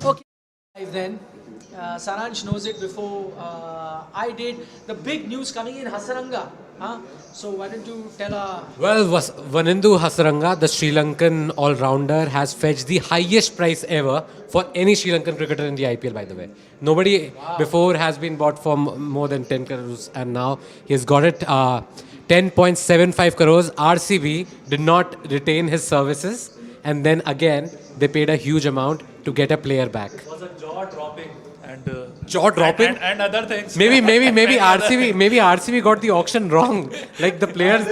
Okay, then. Saransh knows it before I did. The big news coming in Hasaranga. Huh? So why don't you tell our... Well, Vanindu Hasaranga, the Sri Lankan all-rounder, has fetched the highest price ever for any Sri Lankan cricketer in the IPL, by the way. Nobody before has been bought for more than 10 crores, and now he's got it 10.75 crores. RCB did not retain his services, and then again, they paid a huge amount to get a player back. It was a jaw dropping and Jaw dropping? and other things. Maybe Many other RCB things. maybe RCB got the auction wrong. Like the players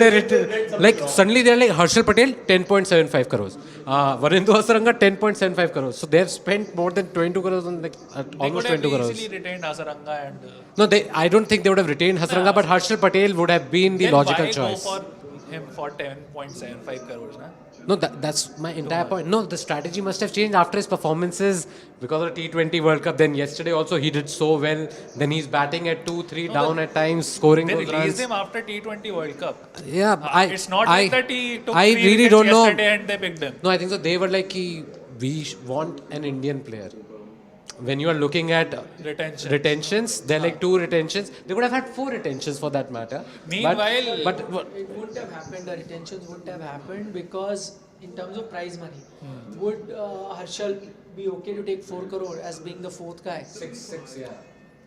like suddenly they're like Harshal Patel 10.75 crores, Vanindu Hasaranga 10.75 crores. So they've spent more than 22 crores on like They almost could have 22 crores. easily retained Asaranga and No, I don't think they would have retained Hasaranga, but Harshal Patel would have been the then logical why choice. go for him for 10.75 crores? Nah? No, that's my entire point. No, the strategy must have changed after his performances because of the T20 World Cup. Then yesterday also he did so well. Then he's batting at 2-3 down at times, scoring They those released runs. him after T20 World Cup. Yeah, It's not like that he took I three really wickets don't know. yesterday and they picked him. No, I think so. They were like, we want an Indian player. When you are looking at retentions, they're like 2 retentions. They could have had 4 retentions for that matter. Meanwhile, but It wouldn't have happened, the retentions wouldn't have happened because in terms of prize money, would Harshal be okay to take 4 crore as being the 4th guy?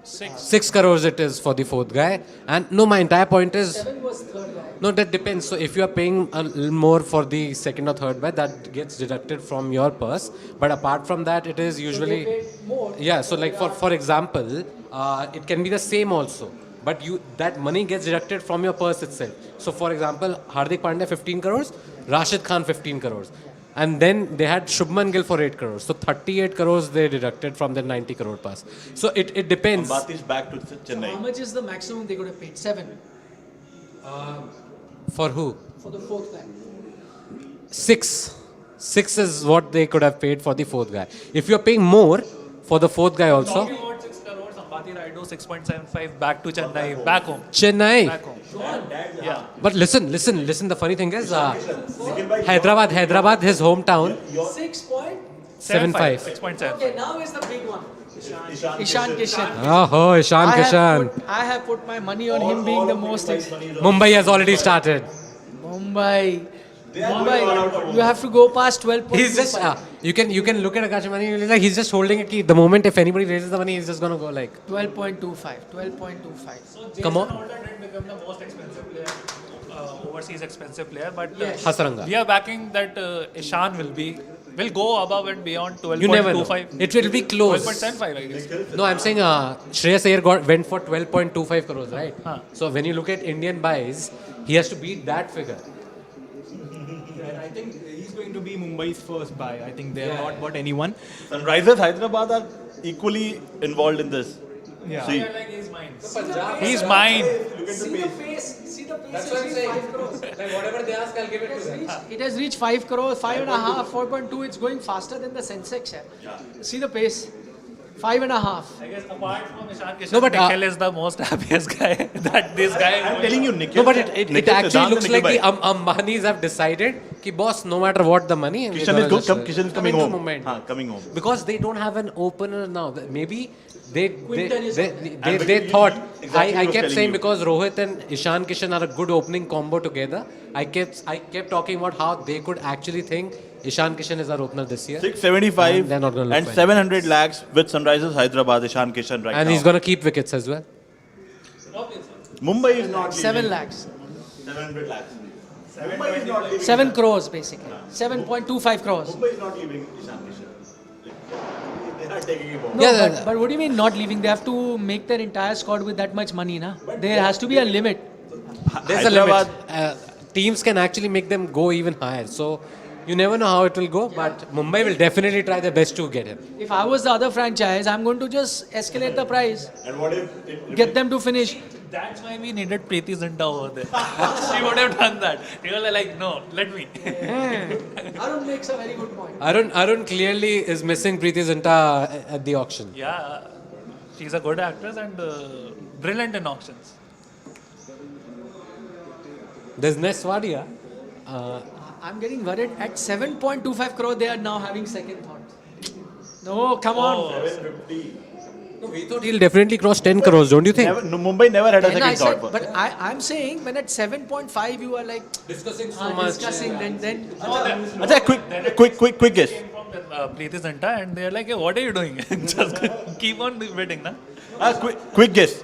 6 crores it is for the 4th guy. And no, my entire point is 7 was 3rd guy. no, that depends. So if you are paying a little more for the 2nd or 3rd bet, that gets deducted from your purse. But apart from that, it is usually So they paid more. yeah. So like for example, it can be the same also. But that money gets deducted from your purse itself. So for example, Hardik Pandya 15 crores, Rashid Khan 15 crores. And then they had Shubman Gill for 8 crores. So 38 crores they deducted from their 90 crore pass. So it depends. Ambati's back to So Chennai. how much is the maximum they could have paid? 7 For who? for the 4th guy. 6. 6 is what they could have paid for the 4th guy. If you're paying more for the 4th guy also, talking about 6 crores, Ambati Raido 6.75 back to Chennai, back home. Chennai. Back home. Yeah. But listen. The funny thing is, Hyderabad, his hometown, 6.75. 7.5. Okay, now is the big one. Ishan Kishan. Oh, Ishan Kishan. I have put my money on him being the most... Mumbai has already started. Mumbai, you have to go past 12.25. He's just, you can look at Akash money, like he's just holding it. The moment if anybody raises the money, he's just going to go like, 12.25. come on. Holder did become the most expensive player, overseas expensive player, but Yes. Hasaranga. we are backing that Ishan will go above and beyond 12.25. You never know. It will be close. 12.75, I guess. No, I'm saying Shreyas Iyer went for 12.25 crores, right? Huh. So when you look at Indian buys, he has to beat that figure. And I think he's going to be Mumbai's first buy. I think they have not bought anyone. Sunrisers Hyderabad are equally involved in this. Yeah. See, Like he's mine. He's mine. See the pace. It's reached 5 crores. Like whatever they ask, I'll give it to them. It has reached 5 crores, 5.5, 4.2. It's going faster than the Sensex. See the pace. 5.5. I guess apart from Ishan Kishan, No, but, Nikhil is the most happiest guy that this guy is I'm going telling you, Nikhil. No, but it Nikhil actually Siddhant looks and like Nikhil the bhai. Ambanis have decided कि boss, no matter what the money, and Kishan we're is gonna just, Kishan is coming come home. into moment. Coming home. Because they don't have an opener now. Maybe they Quinton is they thought. exactly I was kept telling saying you. because Rohit and Ishan Kishan are a good opening combo together. I kept talking about how they could actually think Ishan Kishan is our opener this year. 675 And they're not gonna look and well. 700 lakhs with Sunrisers Hyderabad, Ishan Kishan right And now. he's gonna keep wickets as well. Mumbai is not 7 leaving. lakhs. 700 lakhs. Mumbai is not leaving. 7 crores basically. 7.25 crores. Mumbai is not leaving Ishan Kishan. They are taking him home. No, Yeah, but what do you mean not leaving? They have to make their entire squad with that much money, na? There has to be a limit. There's a limit. Hyderabad- Teams can actually make them go even higher. So you never know how it will go. But Mumbai will definitely try their best to get him. If I was the other franchise, I'm going to just escalate the price, And what if get them to finish. That's why we needed Preeti Zinta over there. She would have done that. He was like, no, let me. Arun makes a very good point. Arun clearly is missing Preeti Zinta at the auction. Yeah, she's a good actress and brilliant in auctions. There's Nes Wadia. I'm getting worried. At 7.25 crore, they are now having second thoughts. No, come on. 750. No, we thought he'll definitely cross 10 crores, don't you think? Never, no, Mumbai never had a And I second said, thought. but I'm saying when at 7.5 you are like Discussing discussing, then Acha, quick guess. From Preeti Zinta, and they're like, hey, what are you doing? Just keep on betting, na? Quick guess.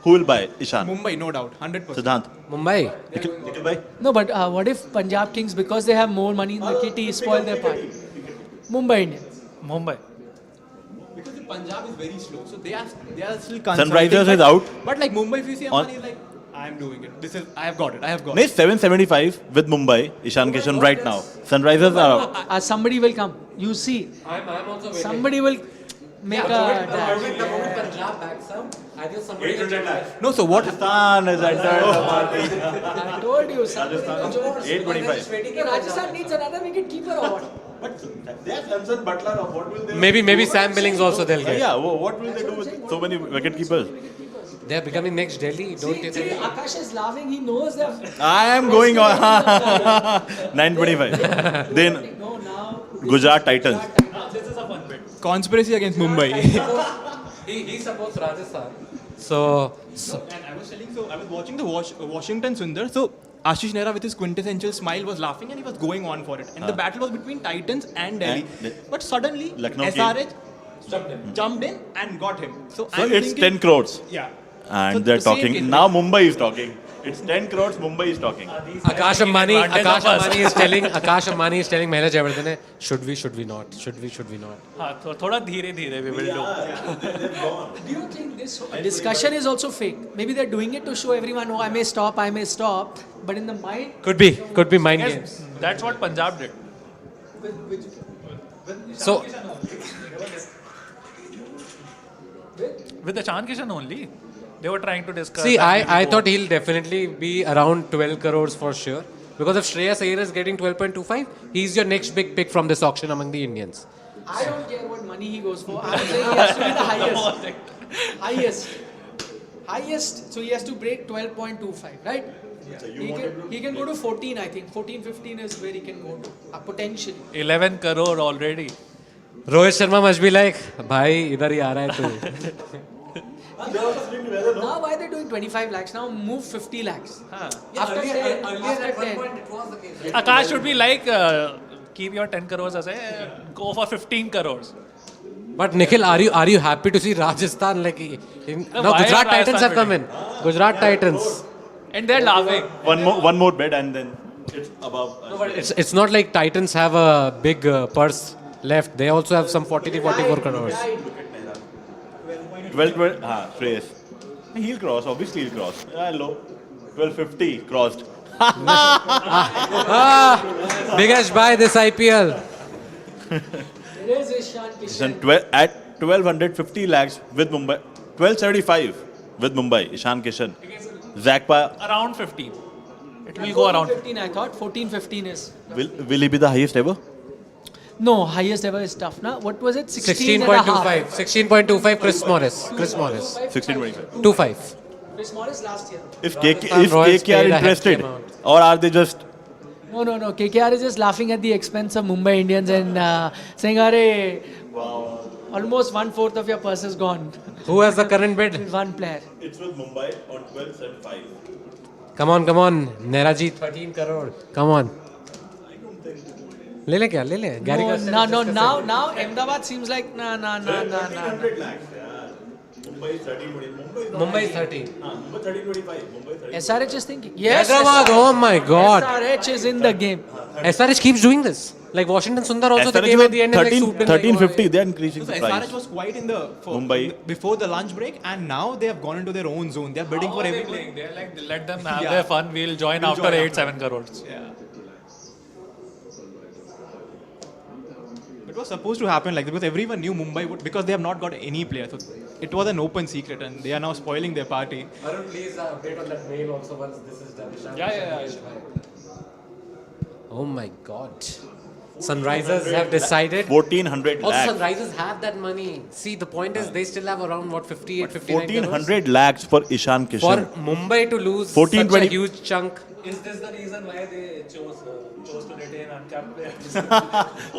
Who will buy Ishan? Mumbai, no doubt, 100%. Siddhant. Mumbai. Nikhil bhai? no. But what if Punjab Kings, because they have more money in the kitty, spoil their party? Mumbai Indians. Mumbai. Because the Punjab is very slow, so they are still Sunrisers is out. But like Mumbai, if you see On- money, like I am doing it. I have got it. No, 775 with Mumbai. Ishan Kishan right now. Sunrisers are out. Somebody will come. You see, I'm also waiting. somebody will make a dash. Punjab backs up, I think somebody will No, so what? Rajasthan is entered the party. I told you, somebody will join. 825. Rajasthan needs another wicket keeper or what? But they have Samson Butler. What will they Maybe Sam Billings also they'll get. Yeah, what will they do with so many wicket keepers? They're becoming next Delhi, don't you See, think? Akash is laughing. He knows that. I am going on 925. Then No, now. Gujarat Titans. Conspiracy against Mumbai. He supports Rajasthan. So And I was telling, so I was watching the Washington Sundar. So Ashish Nehra with his quintessential smile was laughing and he was going on for it. And the battle was between Titans and Delhi. But suddenly Lucknow SRH jumped in and got him. So So I'm it's thinking, 10 crores. Yeah. And So they're the same talking. case, Now Mumbai is talking. It's 10 crores, Mumbai is talking. Akash Ambani is telling Mahela Jayawardene, should we not? Should we not? हाँ, तो थोड़ा धीरे we will do. Do you think this discussion is also fake? Maybe they're doing it to show everyone, oh, I may stop. But in the mind, Could be mind Yes, games. that's what Punjab did. So With the Ishan Kishan only. They were trying to discuss. see, that I maybe thought he'll definitely be around 12 crores for sure. Because if Shreyas Iyer is getting 12.25, he's your next big pick from this auction among the Indians. I don't care what money he goes for. I'm saying he has to be the highest. So he has to break 12.25, right? He can go to 14, I think. 14, 15 is where he can go to. Potentially. 11 crore already. Rohit Sharma must be like, bhai, idhar hi aa raha hai tu. Now why they're doing 25 lakhs? Now move 50 lakhs. After 10. Akash should be like, keep your 10 crores as a, go for 15 crores. But Nikhil, are you happy to see Rajasthan like now why Gujarat are Titans have Rajasthan come in. Gujarat Titans. And they're laughing. One more bet and then it's above. It's not like Titans have a big purse left. They also have some 44 crores. 12, Shreyas. He'll cross, obviously he'll cross. Low. 1250 crossed. Biggest buy this IPL. There is Ishan Kishan. Then at 1250 lakhs with Mumbai. 1275 with Mumbai. Ishan Kishan. Zakpa. Around 15. It will go around 15, I thought. 14, 15 is. Will he be the highest ever? No, highest ever is tough, na? What was it? 16 and a half. 16.25 Chris Morris. 1625. 25. Chris Morris last year. If Royals KK paid are a hefty interested, amount. or are they just No. KKR is just laughing at the expense of Mumbai Indians and saying, "Arey, almost 1/4 of your purse is gone." Who has the current bid? With one player. It's with Mumbai on 1275. Come on. Neraji 13 crore. Come on. ले ले Gary No, Garcia no, is no. discussing. Now Ahmedabad seems like nah. 1300 lakhs. Mumbai is 1320. Mumbai is 13. Mumbai 1325. Mumbai 13. SRH is thinking. Yes. Hyderabad, oh my god. SRH is in the game. SRH keeps doing this. Like Washington Sundar also they came at the end and like swooped in like, 1350. They're increasing So the SRH price. was quite in the Mumbai. before the lunch break, and now they have gone into their own zone. They are bidding for everything. They're like, let them have Yeah. their fun. We'll join We'll after join 8-7 crores. Yeah. It was supposed to happen like that because everyone knew Mumbai would, because they have not got any player. So it was an open secret, and they are now spoiling their party. Arun, please update on that mail also once this is done. Yeah. Oh my god. Sunrisers have decided. 1400 Also, lakhs. Sunrisers have that money. See, the point is they still have around what 58, 59 crores. 1400 lakhs for Ishan For Kishan. Mumbai to lose 14, such 20 a huge chunk. Is this the reason why they chose to retain uncapped players?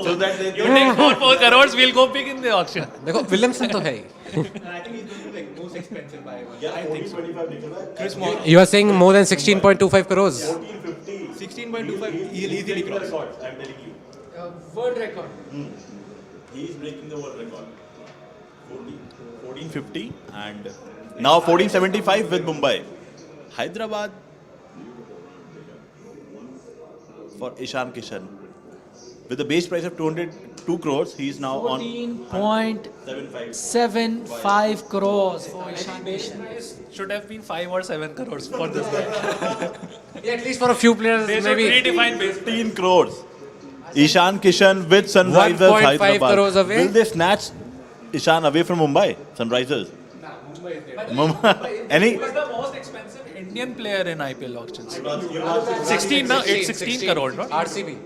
So that they You take 4 crores, we'll go big in the auction. देखो Williamson तो है ही. And I think he's going to be like most expensive by one. I think so. 25 Chris Moore, You are saying more than 16.25 crores. 16.25, he'll easily cross. I'm telling you. World record. He is breaking the world record. 1450 and now 1475 with Mumbai. Hyderabad for Ishan Kishan. With a base price of 202 crores, he is now on 14.75 75. crores for Ishan Kishan. Should have been 5 or 7 crores for this guy. Yeah, at least for a few players, They should maybe. redefine base. 15 crores. Ishan Kishan with Sunrisers 1.5 Hyderabad. crores away. Will they snatch Ishan away from Mumbai? Sunrisers. Mumbai. Any? Who's the most expensive Indian player in IPL auctions? 16 now, it's 16 crore, no? RCB.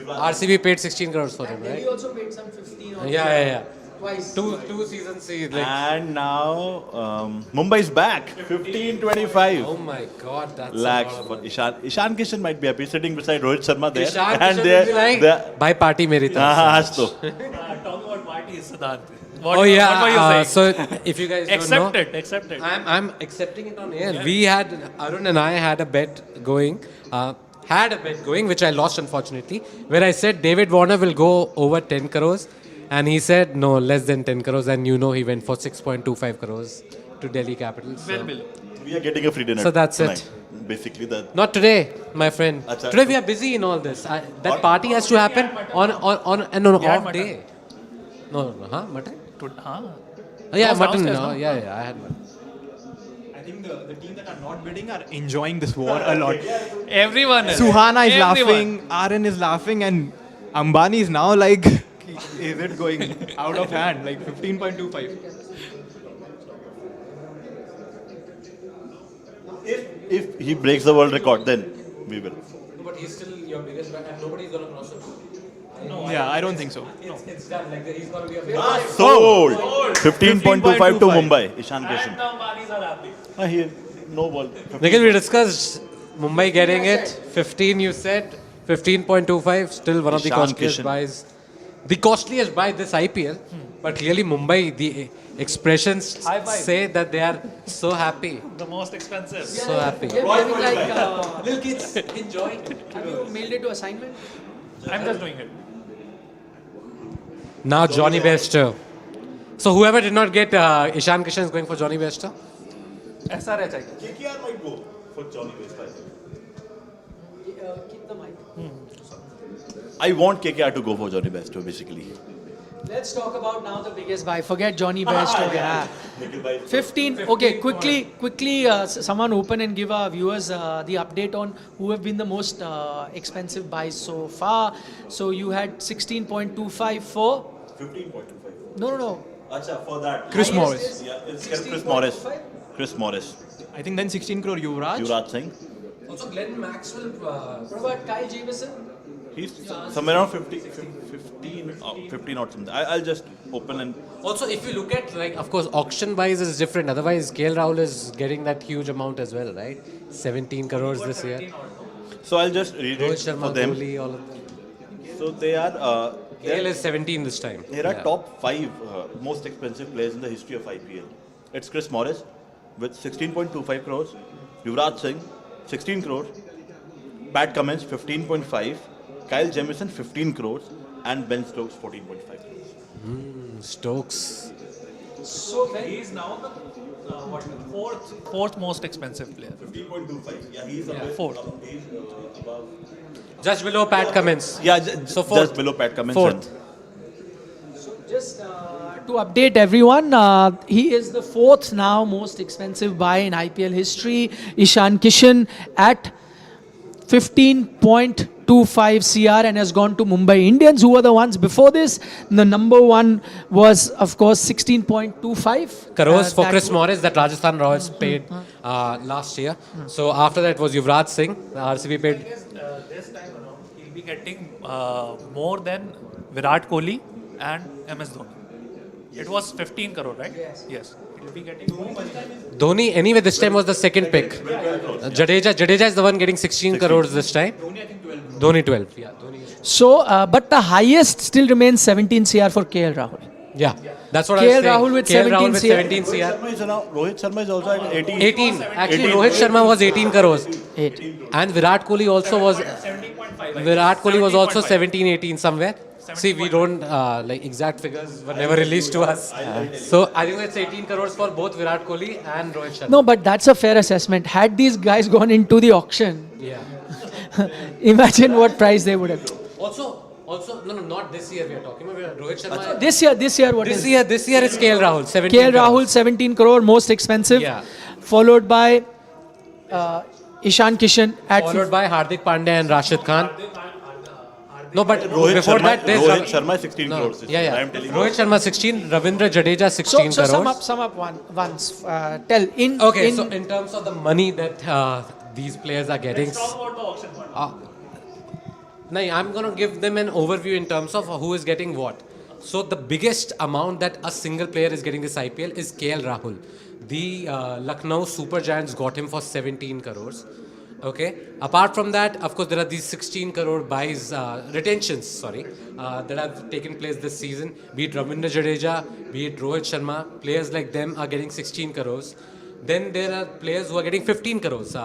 RCB paid 16 crores for him, He right? also paid some 15 or Yeah. twice. Two seasons, like. And now Mumbai's back. 1525 Oh my God, that's lakhs a lot for of Ishan. Ishan Kishan might be happy sitting beside Rohit Sharma there. Ishan and Kishan they're, will be like, they're bye party मेरी तरफ हाँ, से. तो. Talk about parties, Siddharth. Oh yeah. What were you saying? So if you guys don't Accept know, it, accept it. I'm accepting it on air. We had Arun and I had a bet going. Which I lost unfortunately, where I said David Warner will go over 10 crores, and he said no, less than 10 crores, and you know he went for 6.25 crores to Delhi Capitals. So. Well below. We are getting a free dinner. So that's tonight. it. Basically, that. Not today, my friend. Acha. Today we are busy in all this. That party has to happen on an off mutton. day. No, huh? Mutton? Huh? Oh, yeah, No, mutton. downstairs, No, no? yeah, I had mutton. I think the team that are not bidding are enjoying this war a lot. Everyone is. Suhana is Everyone. laughing, Aaron is laughing, and Ambani is now like, is it going out of hand? Like 15.25. If he breaks the world record, then we will. But he's still your biggest bet, and nobody's gonna cross him. Yeah, I don't think so. It's done. Like he's gonna be a Sold. 15.25 to Mumbai. Ishan And Kishan. the Ambanis are happy. Here, no ball. Nikhil, we discussed Mumbai getting it. 15, you said. 15.25, still one of the Ishan costliest Kishan. buys. The costliest buy this IPL. But clearly, Mumbai, the expressions High five. say that they are so happy. The most expensive. So happy. They're having like little kids enjoy. Have you mailed it to assignment? I'm just doing it. Now, Johnny Bairstow. So, whoever did not get Ishan Kishan is going for Johnny Bairstow. SRH, I guess. KKR might go for Johnny West. Keep the mic. I want KKR to go for Johnny Bairstow, basically. Let's talk about now the biggest buy. Forget Johnny Bairstow. Yeah. 15. Okay, quickly. Someone open and give our viewers the update on who have been the most expensive buys so far. So you had 16.25 for. 15.25. No. Acha, for that. Chris Highest Morris. is Yeah, it's Chris Morris. 16.25? Chris Morris. I think then 16 crore Yuvraj. Yuvraj Singh. Also, Glenn Maxwell. What about Kyle Jamieson? He's somewhere around 15 or something. I'll just open and. Also, if you look at, like, of course, auction buys is different. Otherwise, KL Rahul is getting that huge amount as well, right? 17 crores this year. So I'll just read Rohit it for Sharma, them. Kohli, all of them. So they are. KL is 17 this time. Here are Yeah. top 5 most expensive players in the history of IPL. It's Chris Morris with 16.25 crores, Yuvraj Singh 16 crores, Pat Cummins 15.5, Kyle Jamieson 15 crores, and Ben Stokes 14.5 crores. Stokes. So when He's now the fourth most expensive player. 15.25. Yeah, he's Fourth. He's above. Just below Pat Cummins. Yeah, So fourth. just below Pat Cummins. Fourth. just to update everyone, he is the fourth now most expensive buy in IPL history. Ishan Kishan at 15.25 CR and has gone to Mumbai Indians, who were the ones before this. The number one was, of course, 16.25 crores for that Chris would- Morris that Rajasthan Royals paid last year. So after that was Yuvraj Singh. The RCB paid. This time around, he he'll be getting more than Virat Kohli and MS Dhoni. It was 15 crore, right? Yes. He'll be getting more money. Dhoni, anyway, this time was the second pick. Jadeja is the one getting 16 crores this time. Dhoni 12. Yeah, Dhoni. So, but the highest still remains 17 CR for KL Rahul. Yeah, that's what I KL was saying. Rahul with KL Rahul 17 with 17 CR. Sharma is now, Rohit Sharma is also at 18. 18. Actually, Rohit Sharma was 18 crores. 8. And Virat Kohli also was. 17.5. Virat Kohli was also 17.5. 17, 18 somewhere. See, we don't like exact figures were never released to us. So I think it's 18 crores for both Virat Kohli and Rohit Sharma. No, but that's a fair assessment. Had these guys gone into the auction, Yeah. imagine what price they would have. Also, no, not this year we are talking about. Rohit Sharma. This year, what is This year it's KL Rahul, 17 KL Rahul, crores. 17 crore, most expensive. Yeah. Followed by Ishan Kishan at Followed by Hardik Pandya and Rashid Khan. No, but Rohit before Sharma, that, there's Rohit Sharma is 16 crores. this Yeah, year. yeah. I am telling you. Rohit Sharma 16, Ravindra Jadeja 16 So crores. sum up once. Tell in. Okay, in, so in terms of the money that these players are getting, Talk about the auction one. I'm going to give them an overview in terms of who is getting what. So the biggest amount that a single player is getting this IPL is KL Rahul. The Lucknow Super Giants got him for 17 crores. Okay. Apart from that, of course, there are these 16 crore buys, retentions, that have taken place this season. Be it Ravindra Jadeja, be it Rohit Sharma, players like them are getting 16 crores. Then there are players who are getting 15 crores.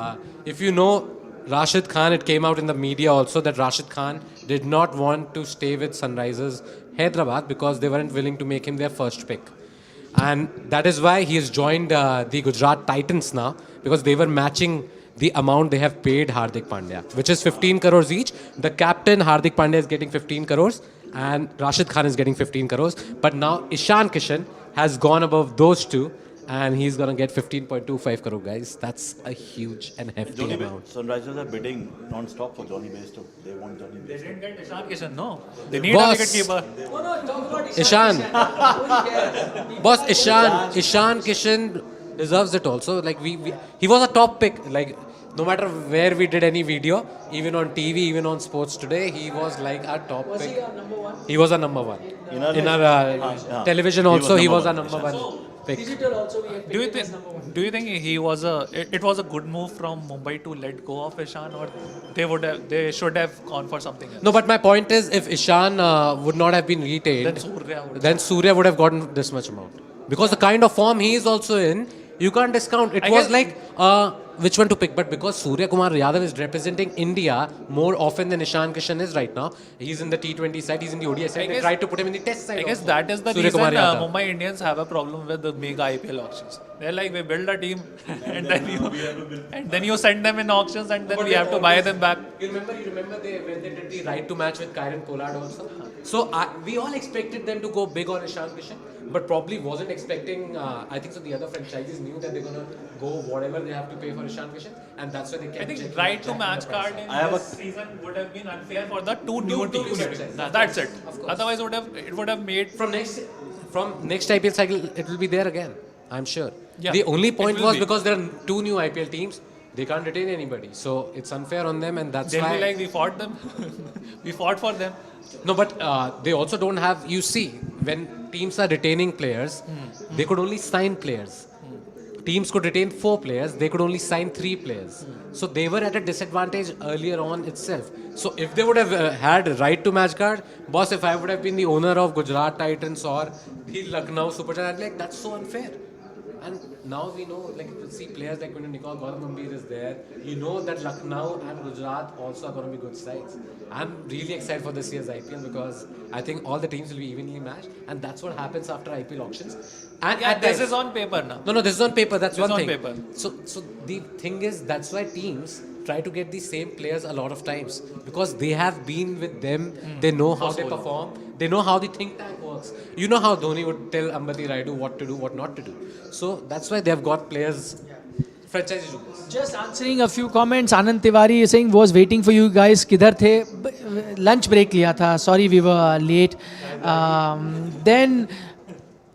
If you know Rashid Khan, it came out in the media also that Rashid Khan did not want to stay with Sunrisers Hyderabad because they weren't willing to make him their first pick. And that is why he has joined the Gujarat Titans now, because they were matching the amount they have paid Hardik Pandya, which is 15 crores each. The captain, Hardik Pandya, is getting 15 crores and Rashid Khan is getting 15 crores. But now Ishan Kishan has gone above those two and he's going to get 15.25 crore, guys. That's a huge and hefty Johnny amount. Sunrisers are bidding non-stop for Johnny Bairstow. They want Johnny They Bairstow. didn't get Ishan Kishan, no. They need Boss. a wicketkeeper. Ishan. Boss, Ishan Kishan deserves it also. Like he was a top pick. Like no matter where we did any video, even on TV, even on Sports Today, he was like our top pick. he our number one? He was a number one. In our television also, he was a number one pick. Digital also we have Do you picked him as think? number one. Do you think it was a good move from Mumbai to let go of Ishan, or they should have gone for something else? No, but my point is, if Ishan would not have been retained, then Surya would have gotten this much amount. Because the kind of form he is also in, you can't discount. It I was guess- like which one to pick, but because Surya Kumar Yadav is representing India more often than Ishan Kishan is right now, he's in the T20 side, he's in the ODI side. They guess- tried to put him in the Test side. I guess also. that is the Surya reason Kumar Yadav. Mumbai Indians have a problem with the mega IPL auctions. They're like, we build a team and then you send them in auctions and then we have to buy them back. You remember when they did the right to match with Kyron Pollard also? So we all expected them to go big on Ishan Kishan, but probably wasn't expecting. I think so. The other franchises knew that they're gonna go whatever they have to pay for Ishan Kishan, and that's why they kept. I think checking right and to checking match the price. card in I have this season would have been unfair for the two new teams. franchises. That's it. Of course. Otherwise, it would have made From next IPL cycle, it will be there again. I'm sure. Yeah, The only it point will was be. because there are two new IPL teams. They can't retain anybody, so it's unfair on them, and that's they'll why. be like, we fought them, we fought for them. No, but they also don't have. You see, when teams are retaining players, they could only sign players. Teams could retain 4 players. They could only sign 3 players. So they were at a disadvantage earlier on itself. So if they would have had right to match card, boss, if I would have been the owner of Gujarat Titans or the Lucknow Super Giants, like that's so unfair. And now we know, like, see players like when Nicole Gautam Gambhir is there, you know that Lucknow and Gujarat also are going to be good sides. I'm really excited for this year's IPL because I think all the teams will be evenly matched, and that's what happens after IPL auctions. And Yeah, at this times- is on paper now. no, this is on paper. That's This one is on thing. paper. So the thing is, that's why teams try to get the same players a lot of times because they have been with them. They know how they perform. They know how the think tank works. You know how Dhoni would tell Ambati Raidu what to do, what not to do. So that's why they have got players. Franchises do this. Just answering a few comments. Anand Tiwari is saying was waiting for you guys. किधर थे? Lunch break लिया था. Sorry, we were late. Then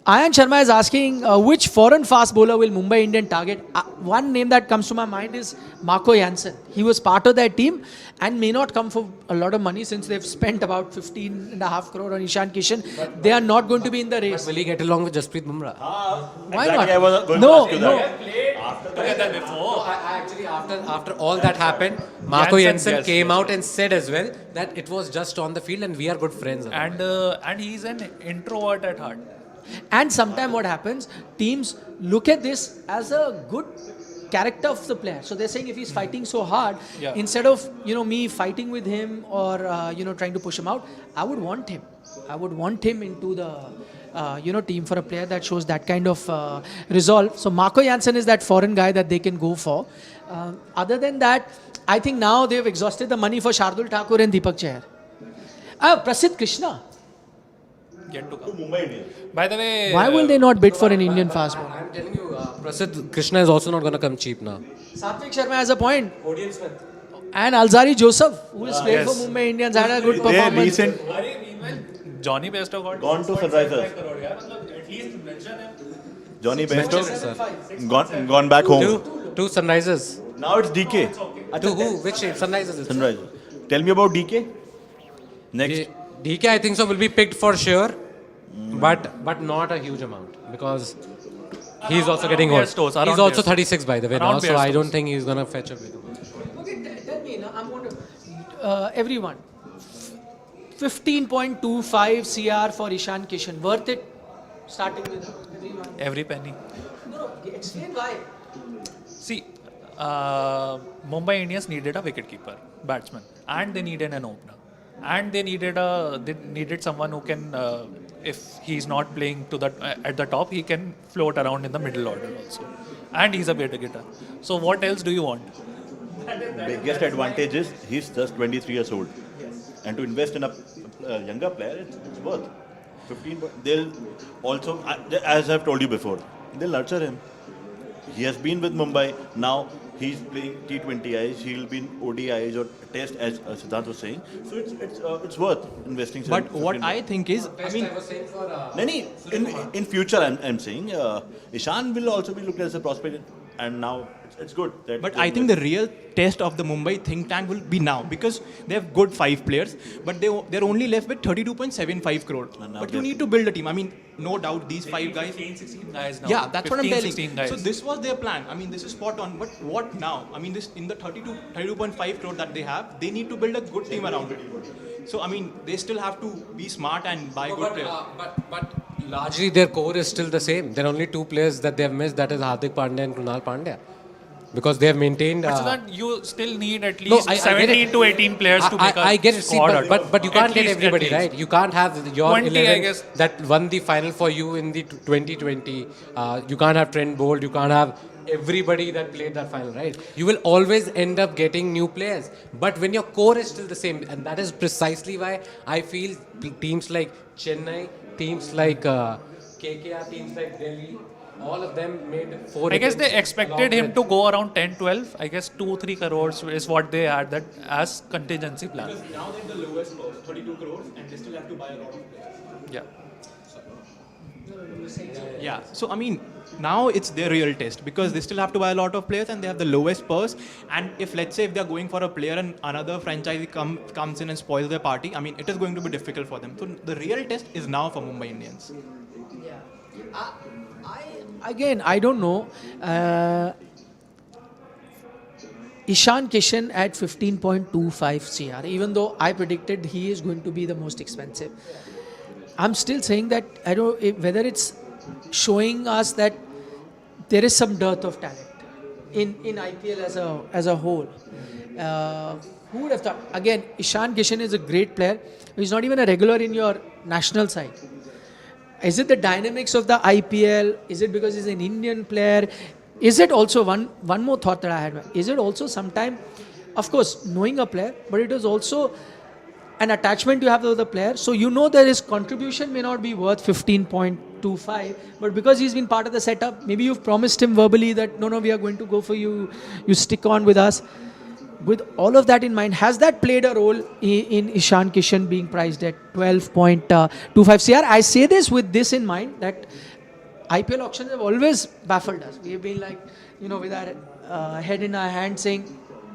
Ayan Sharma is asking which foreign fast bowler will Mumbai Indian target? One name that comes to my mind is Marco Jansen. He was part of that team and may not come for a lot of money since they've spent about 15.5 crore on Ishan Kishan. They are not going to be in the race. Will he get along with Jasprit Bumrah? Why Exactly, not? I was going No, to ask you no. that. Together before. Actually, after all that happened, Marco Jansen, Jansen yes, came yes. out and said as well that it was just on the field and we are good friends. And he's an introvert at heart. And sometimes what happens, teams look at this as a good character of the player. So they're saying if he's fighting so hard, Yeah. instead of me fighting with him or trying to push him out, I would want him. I would want him into the team for a player that shows that kind of resolve. So Marco Jansen is that foreign guy that they can go for. Other than that, I think now they've exhausted the money for Shardul Thakur and Deepak Chahar. Prasidh Krishna. Yet to come. Mumbai Indians. By the way, Why will they not bid for an Indian fast bowler? I'm telling you, Prasidh Krishna is also not going to come cheap now. Satvik Sharma has a point. And Alzari Joseph, who has played for Yes. Mumbai Indians, had a good They performance. recent Johnny Bairstow got gone to Sunrisers. at least mention him. Johnny Mention it, Bairstow gone back home. Two Sunrisers. Now it's DK. To who? Which team? Sunrisers. is it? Sunrisers. Tell me about DK. Next. DK, I think so, will be picked for sure, but not a huge amount because he's also getting old. Bairstows, around He's also Bairstows. 36 by the way Around now, so I Bairstows. don't think he's gonna fetch a big amount. Okay, tell me, I'm going to. Everyone. 15.25 CR for Ishan Kishan. Worth it? Starting with everyone. Every penny. No, explain why. See, Mumbai Indians needed a wicketkeeper, batsman, and they needed an opener, and they needed someone who can, if he's not playing at the top, he can float around in the middle order also, and he's a better hitter. So what else do you want? Biggest advantage is he's just 23 years old. And to invest in a younger player, it's worth. 15. They'll also, as I've told you before, they'll nurture him. He has been with Mumbai. Now he's playing T20Is. He'll be in ODIs or Test, as Siddhant was saying. So it's worth investing. But what I think is, I mean, In future, I'm saying Ishan will also be looked as a prospect, and now it's good. But I think the real test of the Mumbai think tank will be now because they have good 5 players, but they're only left with 32.75 crore. And now But you they're- need to build a team. I mean, no doubt these 5 guys. 16 guys now. Yeah, that's what I'm 15, telling. 16 guys. So this was their plan. I mean, this is spot on. But what now? I mean, this in the 32.5 crore that they have, they need to build a good team around it. So I mean, they still have to be smart and buy good players. But largely their core is still the same. There are only 2 players that they have missed. That is Hardik Pandya and Krunal Pandya, because they have maintained. But Siddhant, you still need at No, least I get 17 it. to 18 players to make a I get it, see, squad. but you At can't get least, everybody, at least. right? You can't have your 20, I 11 guess. that won the final for you in the 2020. You can't have Trent Bolt. You can't have everybody that played that final, right? You will always end up getting new players. But when your core is still the same, and that is precisely why I feel teams like Chennai, teams like KKR, teams like Delhi, all of them made 4 I guess they attempts expected along him with- to go around 10, 12. I guess 2-3 crores is what they had that as contingency plan. Now they're the lowest cost, 32 crores, and they still have to buy a lot of players. Yeah. Yeah. So I mean, now it's their real test because they still have to buy a lot of players and they have the lowest purse. And if let's say if they're going for a player and another franchise comes in and spoils their party, I mean, it is going to be difficult for them. So the real test is now for Mumbai Indians. I don't know. Ishan Kishan at 15.25 CR, even though I predicted he is going to be the most expensive. I'm still saying that I don't whether it's showing us that there is some dearth of talent in IPL as a whole. Who would have thought? Again, Ishan Kishan is a great player. He's not even a regular in your national side. Is it the dynamics of the IPL? Is it because he's an Indian player? Is it also one more thought that I had? Is it also sometime, of course, knowing a player, but it is also an attachment you have to the player. So you know that his contribution may not be worth 15.25, but because he's been part of the setup, maybe you've promised him verbally that no, we are going to go for you. You stick on with us. With all of that in mind, has that played a role in Ishan Kishan being priced at 12.25 CR? I say this with this in mind that IPL auctions have always baffled us. We've been like, with our head in our hand saying,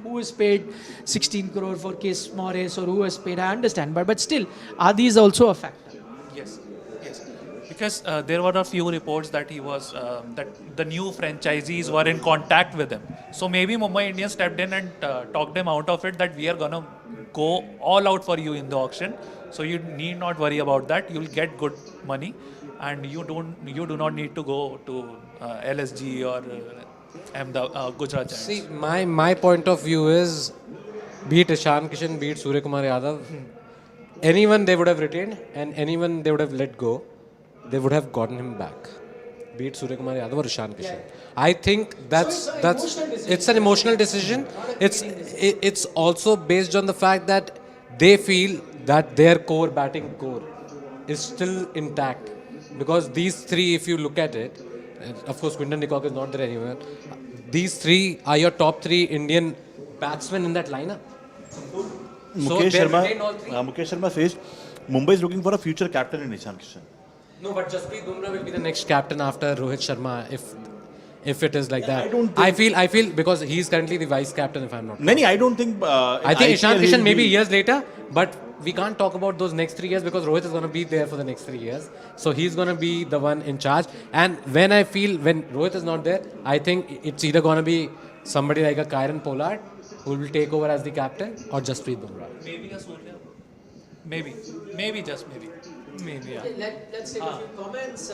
who is paid 16 crore for Chris Morris or who has paid? I understand, but still, are these also a factor? Yes, yes. Because there were a few reports that he was that the new franchisees were in contact with him. So maybe Mumbai Indians stepped in and talked him out of it that we are gonna go all out for you in the auction. So you need not worry about that. You'll get good money, and you do not need to go to LSG or Gujarat Giants. See, my point of view is, be it Ishan Kishan, be it Surya Kumar Yadav, anyone they would have retained and anyone they would have let go, they would have gotten him back. Be it Surya Kumar Yadav or Ishan Kishan. I think that's it's an emotional decision. It's also based on the fact that they feel that their batting core is still intact, because these three, if you look at it, of course Quinton de Kock is not there anywhere. These three are your top three Indian batsmen in that lineup. Mukesh Sharma says Mumbai is looking for a future captain in Ishan Kishan. No, but Jasprit Bumrah will be the next captain after Rohit Sharma if it is like that. I don't I feel because he's currently the vice captain, if I'm not wrong. No, I don't think. I think Ishan Kishan maybe years later, but we can't talk about those next 3 years because Rohit is going to be there for the next 3 years. So he's going to be the one in charge. And when Rohit is not there, I think it's either going to be somebody like a Kieron Pollard who will take over as the captain, or Jasprit Bumrah. Maybe a Surya. Maybe just maybe. Maybe, yeah. Let's take a few comments.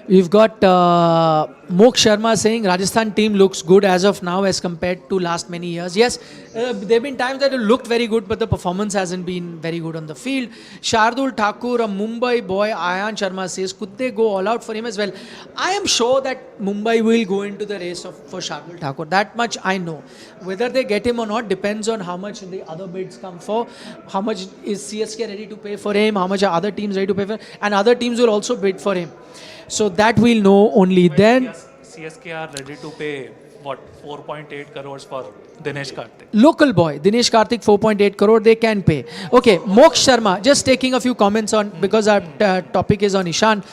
We've got Mok Sharma saying Rajasthan team looks good as of now as compared to last many years. Yes, there have been times that it looked very good, but the performance hasn't been very good on the field. Shardul Thakur, a Mumbai boy, Ishan Sharma says, could they go all out for him as well? I am sure that Mumbai will go into the race for Shardul Thakur. That much I know. Whether they get him or not depends on how much the other bids come for, how much is CSK ready to pay for him, how much are other teams ready to pay for him, and other teams will also bid for him. So that we'll know only then. CSK are ready to pay, 4.8 crores for Dinesh Karthik. Local boy, Dinesh Karthik, 4.8 crore, they can pay. Okay, Mok Sharma, just taking a few comments on, because our topic is on Ishan.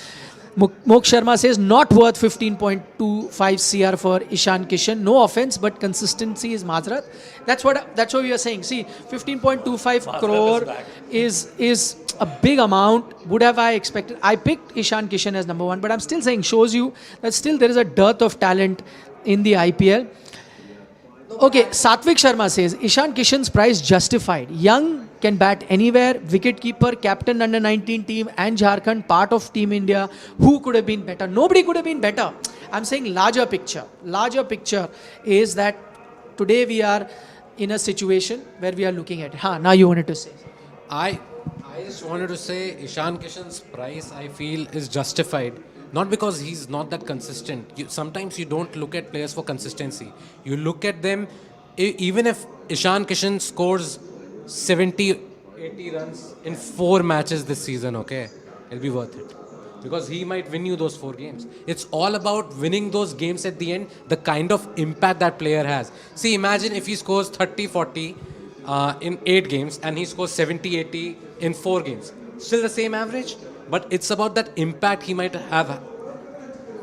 Mok Sharma says, not worth 15.25 CR for Ishan Kishan. No offense, but consistency is Mazrat. That's what we are saying. See, 15.25 crore is a big amount. Would have I expected? I picked Ishan Kishan as number one, but I'm still saying, shows you that still there is a dearth of talent in the IPL. Okay, Satvik Sharma says, Ishan Kishan's price justified. Young, can bat anywhere, wicketkeeper, captain under 19 team and Jharkhand, part of Team India. Who could have been better? Nobody could have been better. I'm saying larger picture. Larger picture is that today we are in a situation where we are looking at it. Now you wanted to say. I just wanted to say Ishan Kishan's price, I feel, is justified. Not because he's not that consistent. Sometimes you don't look at players for consistency. You look at them, even if Ishan Kishan scores 70, 80 runs in 4 matches this season, okay, it'll be worth it. Because he might win you those 4 games. It's all about winning those games at the end, the kind of impact that player has. See, imagine if he scores 30, 40 in 8 games and he scores 70, 80 in 4 games. Still the same average, but it's about that impact he might have.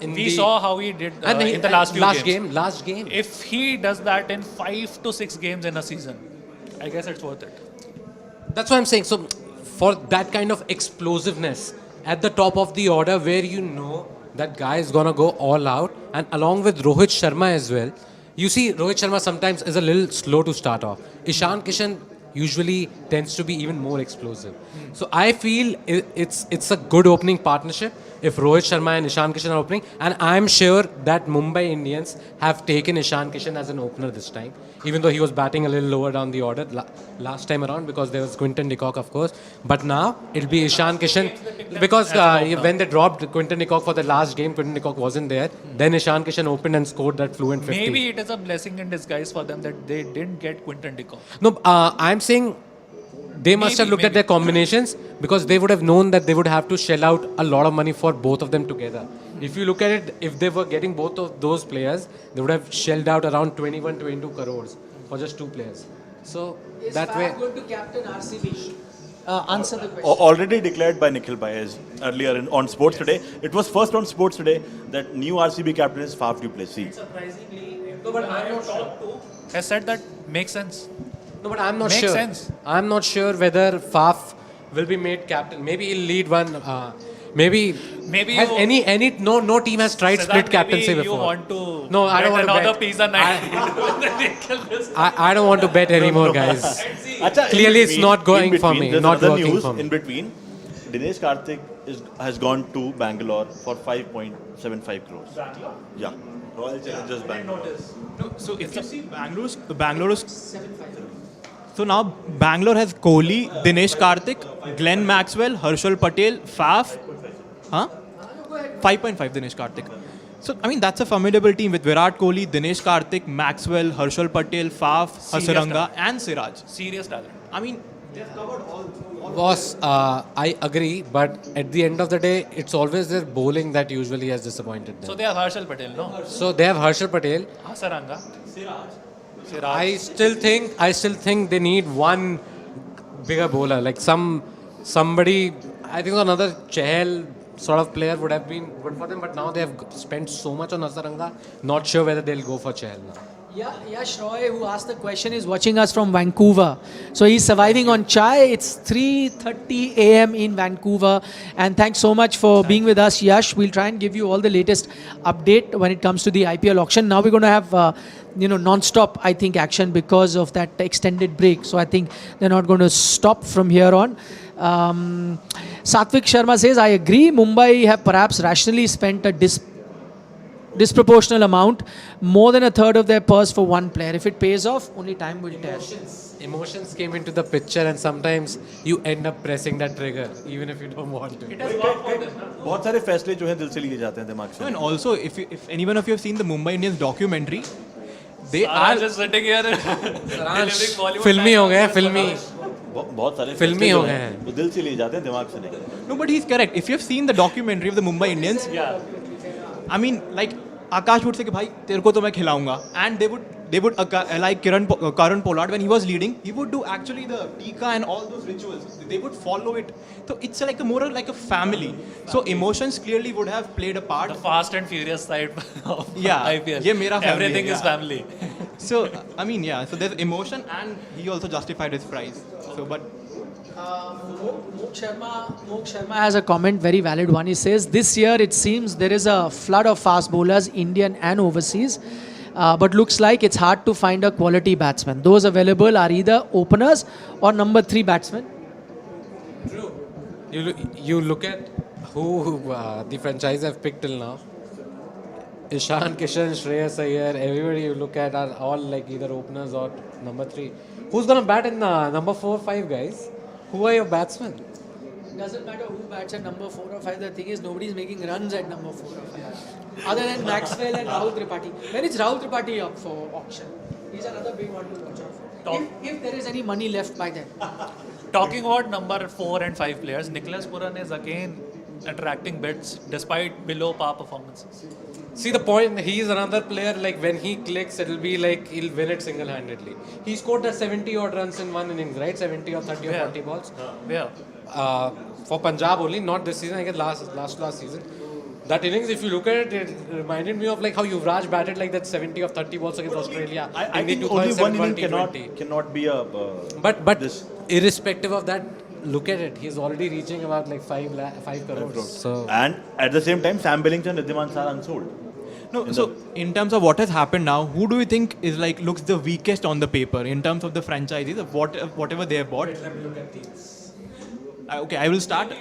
We saw how he did in the last few Last game. If he does that in 5 to 6 games in a season, I guess it's worth it. That's what I'm saying. So, for that kind of explosiveness at the top of the order, where you know that guy is gonna go all out, and along with Rohit Sharma as well. You see, Rohit Sharma sometimes is a little slow to start off. Ishan Kishan usually tends to be even more explosive. So I feel it's a good opening partnership if Rohit Sharma and Ishan Kishan are opening, and I'm sure that Mumbai Indians have taken Ishan Kishan as an opener this time, even though he was batting a little lower down the order last time around because there was Quinton de Kock, of course. But now it'll be Ishan Kishan because when they dropped Quinton de Kock for the last game, Quinton de Kock wasn't there. Then Ishan Kishan opened and scored that fluent 50. Maybe it is a blessing in disguise for them that they didn't get Quinton de Kock. No, I'm saying they must have looked at their combinations because they would have known that they would have to shell out a lot of money for both of them together. If you look at it, if they were getting both of those players, they would have shelled out around 21, 22 crores for just 2 players. So Is that way. Fab going to captain RCB? Answer the question. Already declared by Nikhil Bhai as earlier on Sports Today. It was first on Sports Today that new RCB captain is Faf du Plessis. Surprisingly, no, but I have talked to has said that makes sense. No, but I'm not Makes sure. sense. I'm not sure whether Faf will be made captain. Maybe he'll lead one. Maybe has you- any no team has tried Siddharth, split captaincy maybe before. You want to No, I don't want to another bet. pizza night. I don't want to bet anymore, guys. Acha, in Clearly it's not going in for between, me, there's not another working news for me. in between. Dinesh Karthik has gone to Bangalore for 5.75 crores. Yeah. Royal Challengers Bangalore. No, so if you see Bangalore's so now Bangalore has Kohli, Dinesh Karthik, Glenn Maxwell, Harshal Patel, Faf. Huh? 5.5 Dinesh Karthik. So I mean that's a formidable team with Virat Kohli, Dinesh Karthik, Maxwell, Harshal Patel, Faf, Hasaranga, and Siraj. Serious talent. I mean they've covered all. Boss, I agree, but at the end of the day, it's always their bowling that usually has disappointed them. So they have Harshal Patel, no? So they have Harshal Patel. Saranga. Siraj. I still think they need one bigger bowler, like somebody. I think another Chahal sort of player would have been good for them, but now they have spent so much on Hasaranga. Not sure whether they'll go for Chahal now. Yeah, Yash Roy, who asked the question, is watching us from Vancouver. So he's surviving on chai. It's 3:30 a.m. in Vancouver. And thanks so much for being with us, Yash. We'll try and give you all the latest update when it comes to the IPL auction. Now we're going to have, non-stop, I think, action because of that extended break. So I think they're not going to stop from here on. Satvik Sharma says, I agree. Mumbai have perhaps rationally spent a disproportional amount, more than a third of their purse for one player. If it pays off, only time will tell. Emotions came into the picture, and sometimes you end up pressing that trigger, even if you don't want to. बहुत सारे फैसले जो हैं दिल से लिए जाते हैं दिमाग से. And also if any one of you have seen the Mumbai Indians documentary, they I are just sitting here delivering Bollywood फिल्मी हो गए हैं, फिल्मी. बहुत सारे फिल्मी फैसले हो जो गए हैं, हैं. वो दिल से लिए जाते हैं दिमाग से नहीं. no, but he's correct. If you have seen the documentary of the Mumbai Indians, Yeah. I mean, like Akash would say कि भाई तेरे को तो मैं खिलाऊंगा, and they would like Karan Pollard when he was leading, he would do actually the tika and all those rituals. They would follow it. So it's like more like a family. So emotions clearly would have played a part. The fast and furious side of Yeah, IPL. ये मेरा family Everything है, is yeah. family. So I mean, yeah. So there's emotion, and he also justified his price. So but. Mok Sharma has a comment, very valid one. He says, this year it seems there is a flood of fast bowlers, Indian and overseas. But looks like it's hard to find a quality batsman. Those available are either openers or number 3 batsmen. You look at who the franchise have picked till now. Ishan Kishan, Shreyas Iyer, everybody you look at are all like either openers or number 3. Who's gonna bat in number 4, 5 guys? Who are your batsmen? Doesn't matter who bats at number 4 or 5. The thing is, nobody's making runs at number 4 or 5. Other than Maxwell and Rahul Tripathi. When is Rahul Tripathi up for auction? He's another big one to watch out for. If there is any money left by then. Talking about number 4 and 5 players, Nicholas Puran is again attracting bids despite below par performances. See the point, he is another player, like when he clicks, it'll be like he'll win it single-handedly. He scored the 70 odd runs in one innings, right? 70 or 30 or 40 balls. Yeah. For Punjab only, not this season, I guess last season. That innings, if you look at it, it reminded me of like how Yuvraj batted like that 70 or 30 balls against Australia. I in the think only one 2007 inning cannot be a. But this. irrespective of that, look at it. He's already reaching about like 5 crores. So And at the same time, Sam Billington and Riddhiman are unsold. No, so in terms of what has happened now, who do you think is like looks the weakest on the paper in terms of the franchises of whatever they have bought? let me look at these. Okay, I will start.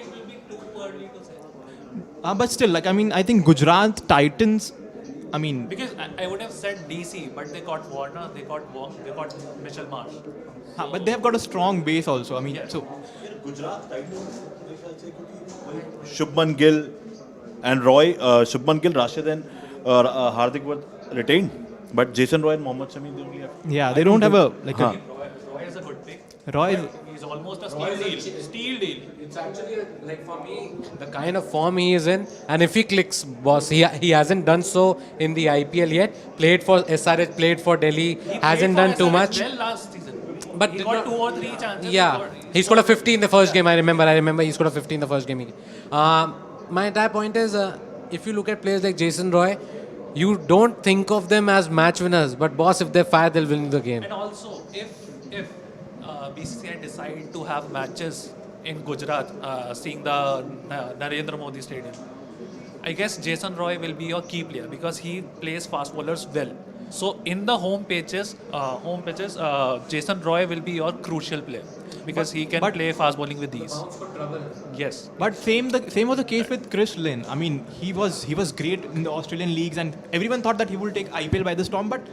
But still, like I mean, I think Gujarat Titans. I mean, Because I would have said DC, but they got Warner, they got Mitchell Marsh. but they have got a strong base also. I mean, Yeah. so Shubman Gill and Roy, Shubman Gill, Rashid and Hardik were retained. But Jason Roy and Mohammad Shami, they only have. yeah, they don't have a like Huh. Roy is a good pick. Roy. Is, He's almost a steal deal. Steal deal. It's actually like for me the kind of form he is in, and if he clicks, boss, he hasn't done so in the IPL yet. Played for SRH, played for Delhi, hasn't done too much. Well last season. but he did got not- 2 or 3 chances. Yeah, he scored a 50 in the first game. I remember he scored a 50 in the first game. My entire point is, if you look at players like Jason Roy, you don't think of them as match winners. But boss, if they fire, they'll win the game. And also, if BCCI decide to have matches in Gujarat, seeing the Narendra Modi Stadium, I guess Jason Roy will be your key player because he plays fast bowlers well. So in the home pitches, Jason Roy will be your crucial player because he can play fast bowling with these. Yes. But same was the case with Chris Lynn. I mean, he was great in the Australian leagues, and everyone thought that he would take IPL by the storm, but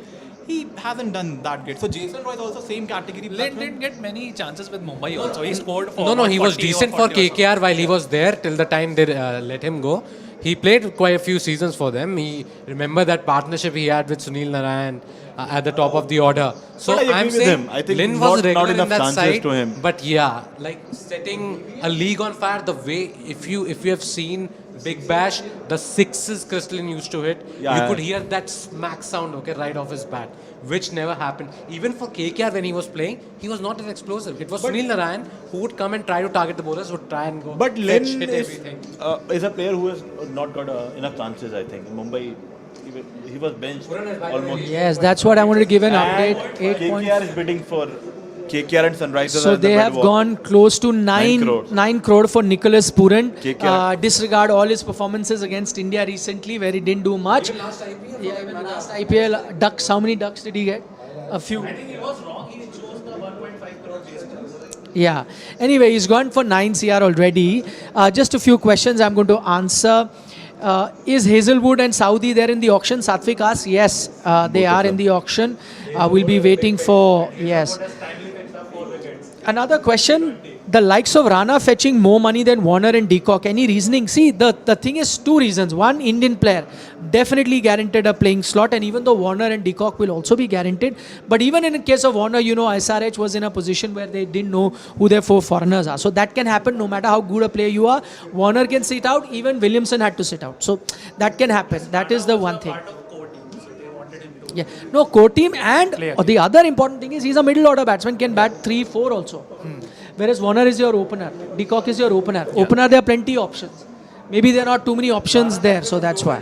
he hasn't done that great. So Jason Roy is also same category. Lynn batsman. didn't get many chances with Mumbai also. He scored for No, he was 40 or decent for 40 or KKR while he was there till the time they let him go. He played quite a few seasons for them. He remember that partnership he had with Sunil Narayan at the top of the order. So But I agree I'm with saying him. I think Lynn not- was regular not enough in that chances side, to him. but yeah, like setting a league on fire. The way if you have seen Big Bash, the sixes Chris Lynn used to hit, Yeah. you could hear that smack sound, okay, right off his bat, which never happened. Even for KKR when he was playing, he was not as explosive. It was Sunil Narayan who would come and try to target the bowlers, would try and go But fetch, Lynn hit is, everything. is a player who has not got enough chances, I think. In Mumbai, he was benched almost. Yes, that's what I wanted to give an update. And 8 points. KKR is bidding for KKR and Sunrisers. So are in the they bid have war. gone close to 9 crores. 9 crore for Nicholas Puran. KKR. Disregard all his performances against India recently, where he didn't do much. Even last IPL, ducks. How many ducks did he get? A few. I think he was wrong. He chose the 1.5 crore GST. Yeah. Anyway, he's gone for 9 CR already. Just a few questions I'm going to answer. Is Hazelwood and Saudi there in the auction? Satvik asks. Yes, they are in the auction. We'll be waiting for, yes. Another question. The likes of Rana fetching more money than Warner and Deacock. Any reasoning? See, the thing is two reasons. One, Indian player definitely guaranteed a playing slot, and even though Warner and Deacock will also be guaranteed, but even in the case of Warner, you know, SRH was in a position where they didn't know who their 4 foreigners are. So that can happen no matter how good a player you are. Warner can sit out. Even Williamson had to sit out. So that can happen. That is the one thing. Yeah. No, core team, and the other important thing is he's a middle order batsman, can bat 3-4 also. Whereas Warner is your opener. Deacock is your opener. Opener, there are plenty of options. Maybe there are not too many options there, so that's why.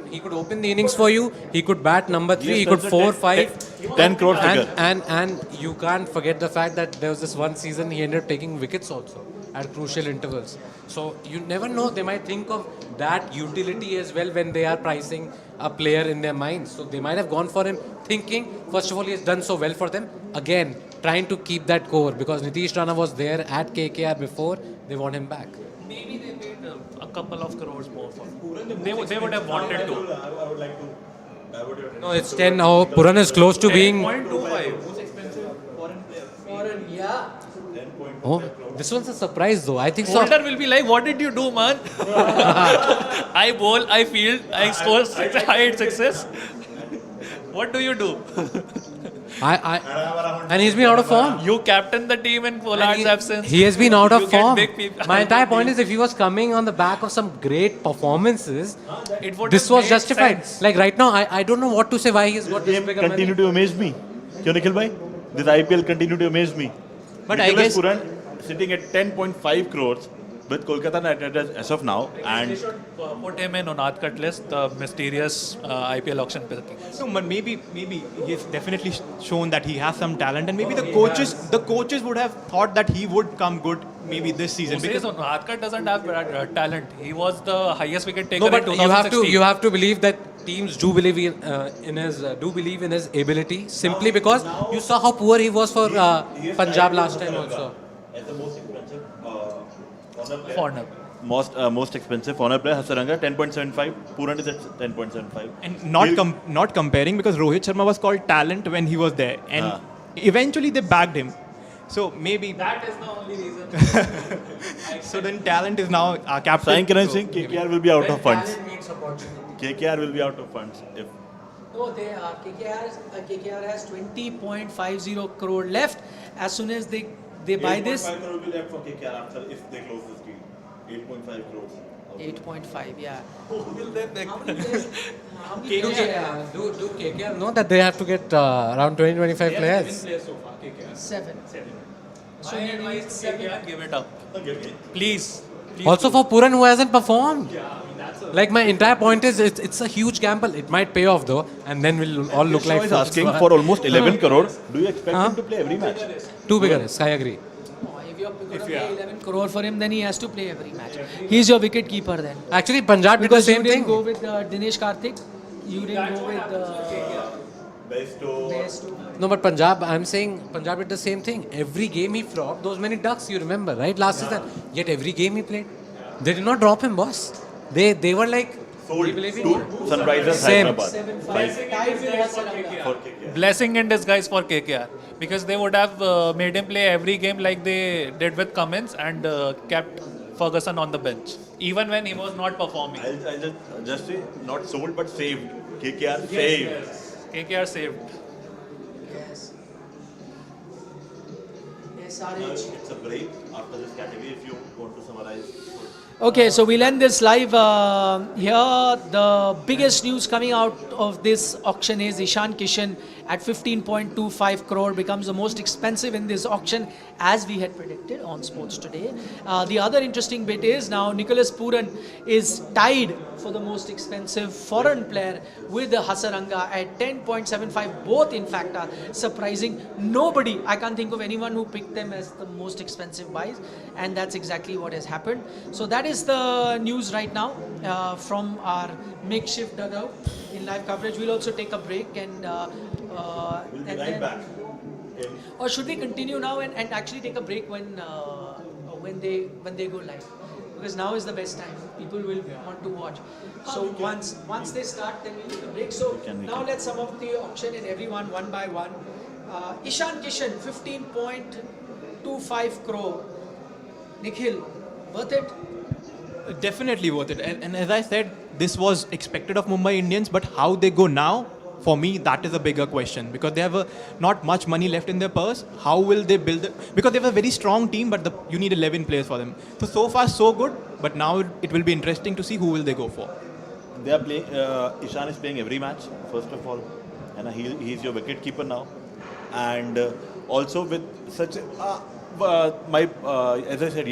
He could open the innings for you. He could bat number 3. He could 4, 5. 10 crore figure. And you can't forget the fact that there was this one season he ended up taking wickets also at crucial intervals. So you never know. They might think of that utility as well when they are pricing a player in their minds. So they might have gone for him thinking, first of all, he has done so well for them. Again, trying to keep that core because Nitish Rana was there at KKR before. They want him back. Maybe they paid a couple of crores more for him. They would have wanted to. No, it's 10 now. Puran is close to being... 10.25. Oh, this one's a surprise though. I think so. Holder will be like, what did you do, man? I bowl, I field, I score 8 sixes. What do you do? And he's been out of form. You captain the team in Pollard's absence. He has been out of You get form. big people- My entire point is if he was coming on the back of some great performances, It would this have was made justified. sense. Like right now, I don't know what to say why he's got this Game bigger continue money. to amaze me. Kyun Nikhil bhai? This IPL continue to amaze me. But I Nicholas guess- Puran sitting at 10.5 crores with Kolkata Knight Riders as of now, They and should put him in Unadkat list, the mysterious IPL auction picking. No, but maybe he's definitely shown that he has some talent, and maybe the coaches would have thought that he would come good maybe this season. Who says Unadkat doesn't have talent? He was the highest wicket taker No, but in 2016. you have to believe that teams do believe in his ability simply because you saw how poor he was for Punjab last time also. as the most expensive Foreigner. most expensive foreigner player, Hasaranga 10.75. Puran is at 10.75. And not comparing because Rohit Sharma was called talent when he was there, and eventually they bagged him. So maybe That is the only reason. so then talent is now our captain. Sain Kiran Singh, KKR will be out of funds. Talent meets opportunity. KKR will be out of funds if No, they are. KKR has 20.50 crore left. As soon as they buy this, 8.5 crore will be left for KKR after if they close this deal. 8.5 crores. 8.5, yeah. Who will they pick? How many players? How many players? Do KKR know that they have to get around 20-25 players? 7. So My he advice needs to 7. KKR, give it up. Please. Also for Puran who hasn't performed. Like my entire point is it's a huge gamble. It might pay off though, and then we'll all look like is fools. asking for almost 11 crore. Do you expect him to play every match? Too bigger risk, I agree. If you're going to pay 11 crore for him, then he has to play every match. He's your wicket keeper then. Actually, Punjab did the Because you same didn't thing. go with Dinesh Karthik. You didn't go with Best. No, but Punjab, I'm saying Punjab did the same thing. Every game he flopped those many ducks, you remember, right? Last season. Yet every game he played, they did not drop him, boss. They were like, Sold we believe in to you. Sunrisers Same. Hyderabad. 7-5. Tied with Hasaranga. For KKR. Blessing in disguise for KKR. Because they would have made him play every game like they did with Cummins and kept Ferguson on the bench. Even when he was not performing. I'll just say, not sold but saved. KKR saved. KKR saved. Yes. SRH. It's a break after this category if you want to summarize. Okay, so we'll end this live here. The biggest news coming out of this auction is Ishan Kishan at 15.25 crore becomes the most expensive in this auction as we had predicted on Sports Today. The other interesting bit is now Nicholas Puran is tied for the most expensive foreign player with the Hasaranga at 10.75. Both in fact are surprising. Nobody, I can't think of anyone who picked them as the most expensive buys, and that's exactly what has happened. So that is the news right now from our makeshift dugout in live coverage. We'll also take a break and We'll be and right then- back. or should we continue now and actually take a break when they go live? Because now is the best time. People will want to watch. So once they start, then we'll take a break. So we now can. let's sum up the auction and everyone one by one. Ishan Kishan, 15.25 crore. Nikhil, worth it? Definitely worth it. And as I said, this was expected of Mumbai Indians, but how they go now, for me, that is a bigger question because they have not much money left in their purse. How will they build it? Because they have a very strong team, but you need 11 players for them. So far, so good, but now it will be interesting to see who will they go for. They are playing. Ishan is playing every match. First of all, and he's your wicket keeper now, and also with such as I said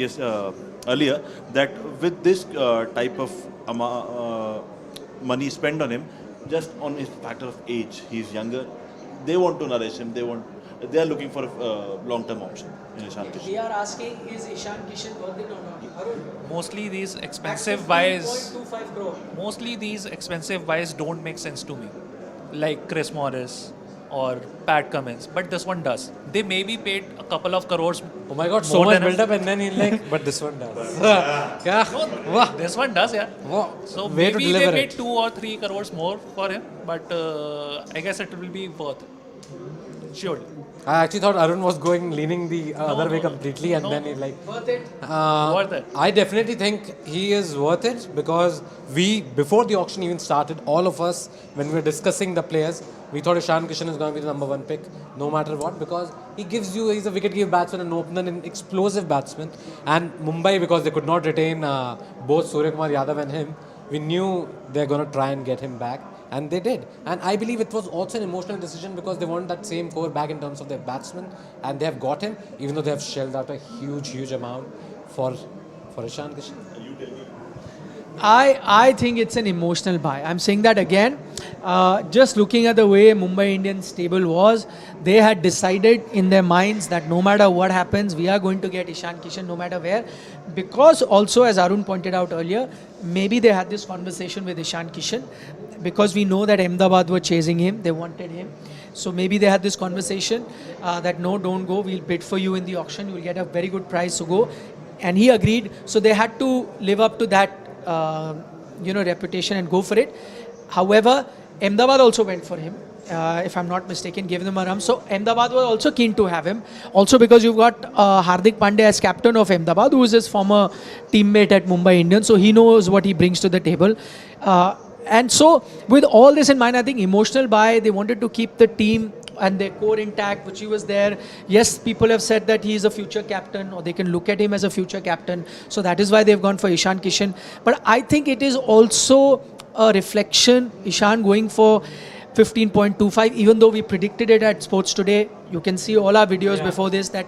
earlier that with this type of money spent on him, just on his factor of age, he's younger. They want to nourish him. They are looking for a long-term option in Ishan Kishan. We are asking, is Ishan Kishan worth it or not? Arun, Mostly these at expensive buys. 15.25 crore. Mostly these expensive buys don't make sense to me. Like Chris Morris or Pat Cummins. But this one does. They maybe paid a couple of crores. Oh my god, so more much than him. build up and then he's like, but this one does. Yeah. Wow. This one does, yeah. Wow. So Way to maybe they deliver paid it. 2 or 3 crores more for him. But I guess it will be worth it. Surely. I actually thought Arun was leaning the other way completely, and then he's like, Worth it? Worth it. I definitely think he is worth it because before the auction even started, all of us, when we were discussing the players, we thought Ishan Kishan is going to be the number one pick, no matter what, because he's a wicket-keeping batsman, an opener, an explosive batsman. And Mumbai, because they could not retain both Surya Kumar Yadav and him, we knew they're going to try and get him back. And they did. And I believe it was also an emotional decision because they want that same core back in terms of their batsmen. And they have got him, even though they have shelled out a huge amount for Ishan Kishan. I think it's an emotional buy. I'm saying that again. Just looking at the way Mumbai Indians stable was, they had decided in their minds that no matter what happens, we are going to get Ishan Kishan no matter where. Because also, as Arun pointed out earlier, maybe they had this conversation with Ishan Kishan because we know that Ahmedabad were chasing him, they wanted him. So maybe they had this conversation that no, don't go, we'll bid for you in the auction, you'll get a very good price, so go. And he agreed, so they had to live up to that reputation and go for it. However, Ahmedabad also went for him, if I'm not mistaken, gave them a run. So Ahmedabad was also keen to have him. Also because you've got Hardik Pandya as captain of Ahmedabad, who is his former teammate at Mumbai Indians, so he knows what he brings to the table. And so with all this in mind, I think emotional buy, they wanted to keep the team and their core intact, which he was there. Yes, people have said that he is a future captain, or they can look at him as a future captain. So that is why they've gone for Ishan Kishan. But I think it is also a reflection, Ishan going for 15.25, even though we predicted it at Sports Today. You can see all our videos before this that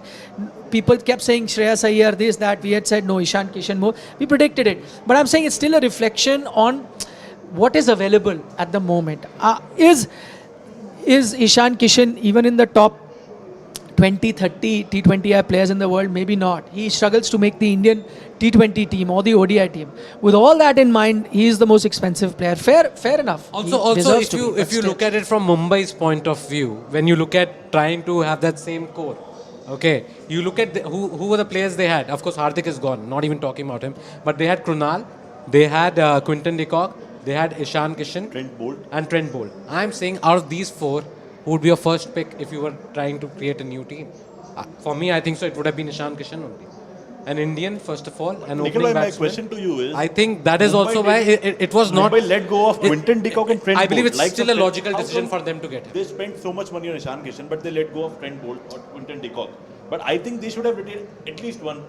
people kept saying Shreyas Iyer, this, that. We had said no, Ishan Kishan more. We predicted it. But I'm saying it's still a reflection on what is available at the moment. Is Ishan Kishan even in the top 20, 30 T20I players in the world? Maybe not. He struggles to make the Indian T20 team or the ODI team. With all that in mind, he is the most expensive player. Fair enough. Also, He deserves to be, if you but look at it from Mumbai's point of view, when you look at trying to have that same core, okay, you look at who were the players they had. Of course, Hardik is gone. Not even talking about him. But they had Krunal, they had Quinton de Kock, they had Ishan Kishan, and Trent Bolt. I'm saying out of these four, who would be your first pick if you were trying to create a new team? For me, I think so. It would have been Ishan Kishan only. An Indian, first of all, an Nikhil, opening my batsman. question to you is, I think that is also why it was not. Mumbai let go of Quinton de Kock and Trent I believe Bolt. it's Like still the a logical how decision come for them to get him. They spent so much money on Ishan Kishan, but they let go of Trent Bolt or Quinton de Kock. But I think they should have retained at least one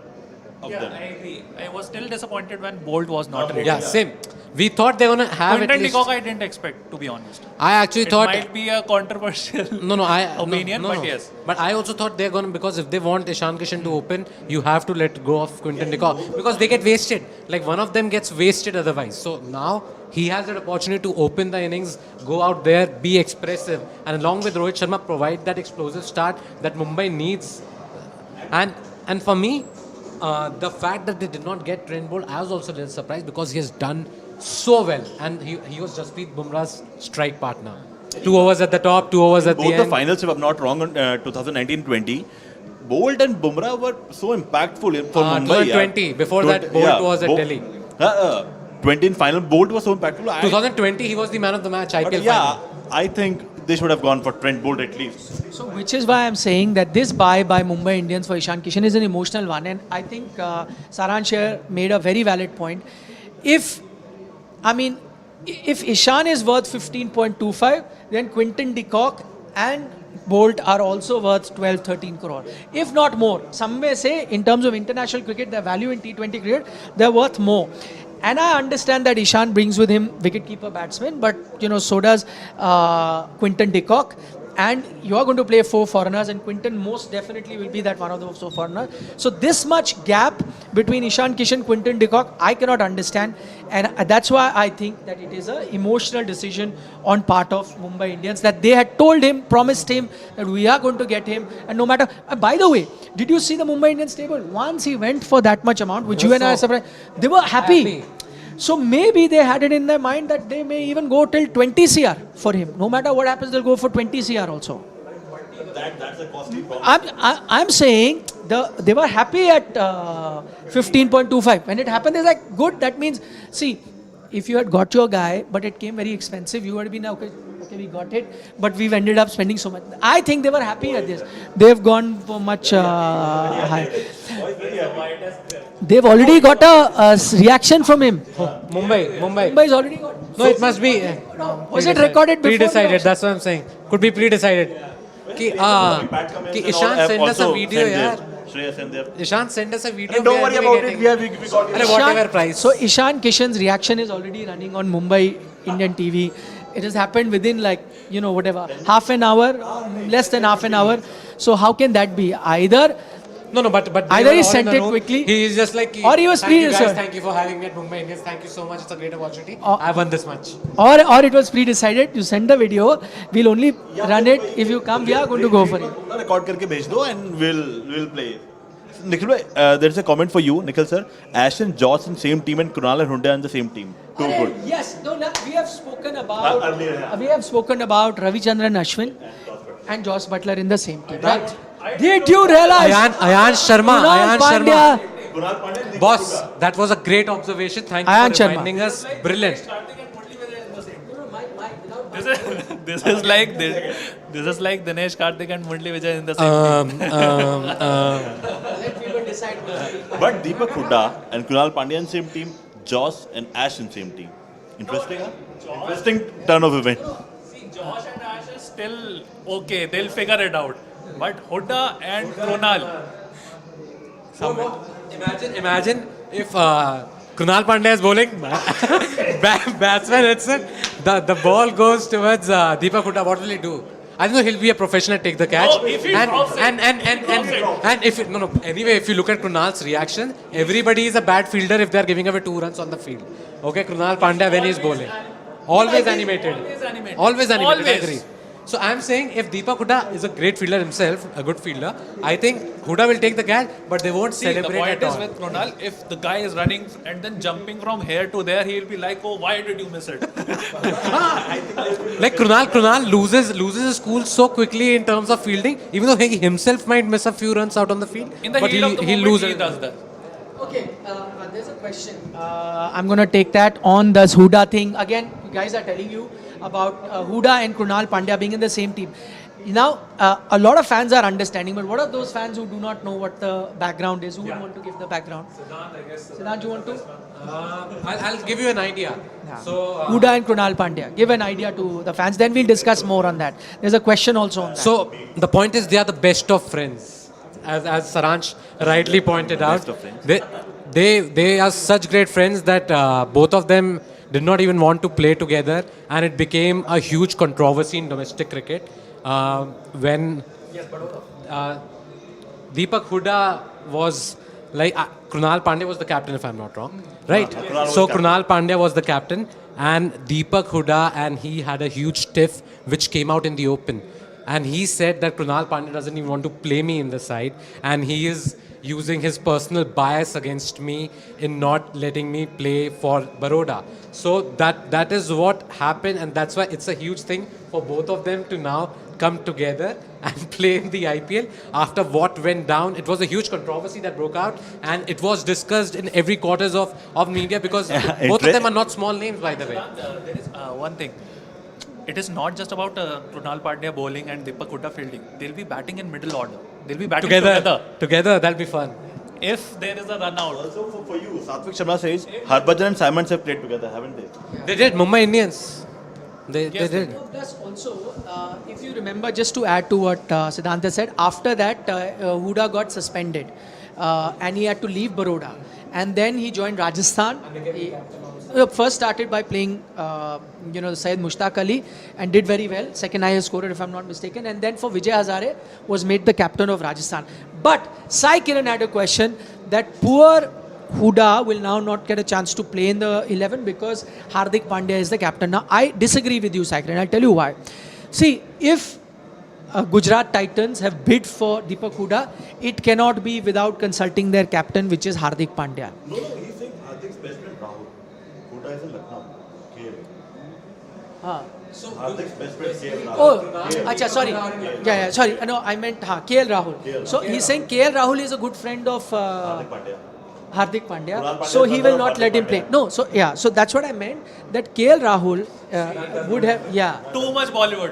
of Yeah, them. I agree. I was still disappointed when Bolt was not ready. Yeah, same. We thought they were gonna have Quinton at de least. Kock I didn't expect, to be honest. I actually It thought. might be a controversial opinion, but yes. But I also thought they're gonna, because if they want Ishan Kishan to open, you have to let go of Quinton de Kock because they get wasted. Like one of them gets wasted otherwise. So now he has that opportunity to open the innings, go out there, be expressive, and along with Rohit Sharma, provide that explosive start that Mumbai needs. And for me, the fact that they did not get Trent Bolt, I was also a little surprised because he has done so well, and he was Jasprit Bumrah's strike partner. 2 overs at the top, 2 overs at Both the the end. finals, if I'm not wrong, on 2019-20, Bolt and Bumrah were so impactful for Mumbai. 2020, before that, Bolt was at Delhi. 20 in final, Bolt was so impactful. 2020, he was the man of the match, IPL yeah, final. I think they should have gone for Trent Bolt at least. So, which is why I'm saying that this buy by Mumbai Indians for Ishan Kishan is an emotional one, and I think Saransh here made a very valid point. If Ishan is worth 15.25, then Quinton de Kock and Bolt are also worth 12-13 crore. If not more, some may say in terms of international cricket, their value in T20 cricket, they're worth more. And I understand that Ishan brings with him wicketkeeper batsmen, but so does Quinton de Kock. And you are going to play 4 foreigners, and Quinton most definitely will be that one of those 4 foreigners. So this much gap between Ishan Kishan, Quinton de Kock, I cannot understand, and that's why I think that it is an emotional decision on part of Mumbai Indians that they had told him, promised him that we are going to get him, and no matter. By the way, did you see the Mumbai Indians table? Once he went for that much amount, which you and I are surprised, they were happy. So maybe they had it in their mind that they may even go till 20 CR for him. No matter what happens, they'll go for 20 CR also. That's a costly problem. I'm saying they were happy at 15.25. When it happened, they're like, good. That means, see, if you had got your guy, but it came very expensive, you would have been okay, we got it, but we've ended up spending so much. I think they were happy at this. They've gone for much high. They've already got a reaction from him. Mumbai's already got. No, it must be. Was it recorded before? Pre-decided, that's what I'm saying. Could be pre-decided. Ki Ishan send us a video, yaar. Ishan send us a video. Don't worry about it. We got it. Whatever price. So Ishan Kishan's reaction is already running on Mumbai Indian TV. It has happened within whatever, half an hour, less than half an hour. So how can that be? Either but either he sent it quickly, he is just like, or he was thank you guys, pre-decided. thank you for having me at Mumbai Indians, thank you so much, it's a great opportunity. I've won this much. Or it was pre-decided. You send the video. We'll only run it if you come. We are going to go for it. Record करके भेज दो and we'll play. Nikhil bhai, there is a comment for you, Nikhil sir. Ash and Joss in same team and Kunal and Hundia in the same team. Too good. Yes, we have spoken about Earlier, yeah. we have spoken about Ravichandran Ashwin and Joss Butler in the same team. Right? Did you realize? Ayan Sharma. Kunal Pandya. Boss, that was a great observation. Thank you Ayan for Sharma. reminding us. Brilliant. This is like Dinesh Karthik and Murli Vijay in the same team. Let people decide. But Deepak Hooda and Kunal Pandya in same team, Joss and Ash in same team. Interesting, huh? Interesting turn of event. See, Josh and Ash is still okay. They'll figure it out. But Hooda and Krunal. Imagine if Krunal Pandya is bowling. Batsman hits it. The ball goes towards Deepak Hooda. What will he do? I think he'll be a professional, take the catch. No, if he drops it. And if it, no. Anyway, if you look at Krunal's reaction, everybody is a bad fielder if they are giving away 2 runs on the field. Okay, Krunal Pandya when he's bowling, always animated. Always animated. I agree. So I'm saying if Deepak Hooda is a great fielder himself, a good fielder, I think Hooda will take the catch, but they won't See, the celebrate point at is all. with Krunal, if the guy is running and then jumping from here to there, he'll be like, oh, why did you miss it? Like Krunal loses his cool so quickly in terms of fielding, even though he himself might miss a few runs out on the field. In the but heat of the he'll moment, lose he it. does that. Okay, there's a question. I'm going to take that on this Hooda thing. Again, you guys are telling you about Hooda and Krunal Pandya being in the same team. Now, a lot of fans are understanding, but what are those fans who do not know what the background is? Who would want to give the background? Siddhant, you want to? I'll give you an idea. Yeah. So, Hooda and Krunal Pandya. Give an idea to the fans. Then we'll discuss more on that. There's a question also on that. So the point is they are the best of friends, as Saransh rightly pointed out. Best of friends. They are such great friends that both of them did not even want to play together, and it became a huge controversy in domestic cricket when Deepak Hooda was like Krunal Pandya was the captain, if I'm not wrong, right? So Krunal Pandya was the captain, and Deepak Hooda and he had a huge tiff which came out in the open, and he said that Krunal Pandya doesn't even want to play me in the side, and he is using his personal bias against me in not letting me play for Baroda. So that is what happened, and that's why it's a huge thing for both of them to now come together and play in the IPL. After what went down, it was a huge controversy that broke out, and it was discussed in every quarters of media because both of them are not small names, by the way. There is one thing. It is not just about Krunal Pandya bowling and Deepak Hooda fielding. They'll be batting in middle order. They'll be batting Together, that'll be fun. If there is a run out. Also for you, Satvik Sharma says Harbhajan and Simons have played together, haven't they? They did, Mumbai Indians. They did. Plus also, if you remember, just to add to what Siddhanta said, after that, Hooda got suspended and he had to leave Baroda. And then he joined Rajasthan. He first started by playing, Syed Mushtaq Ali and did very well. Second highest scorer, if I'm not mistaken. And then for Vijay Hazare, was made the captain of Rajasthan. But Sai Kiran had a question that poor Hooda will now not get a chance to play in the 11 because Hardik Pandya is the captain. Now, I disagree with you, Sai Kiran. I'll tell you why. See, if Gujarat Titans have bid for Deepak Hooda, it cannot be without consulting their captain, which is Hardik Pandya. No, he's saying Hardik's best friend Rahul. Hooda is in Lucknow. KL. Hardik's best friend KL Rahul. Oh, acha, sorry. Yeah, sorry. No, I meant KL Rahul. So he's saying KL Rahul is a good friend of Hardik Pandya. Hardik Pandya. Pandya So he is will brother of not let Hardik him play. Pandya. No, so yeah, so that's what I meant. That KL Rahul would have, yeah. Too much Bollywood.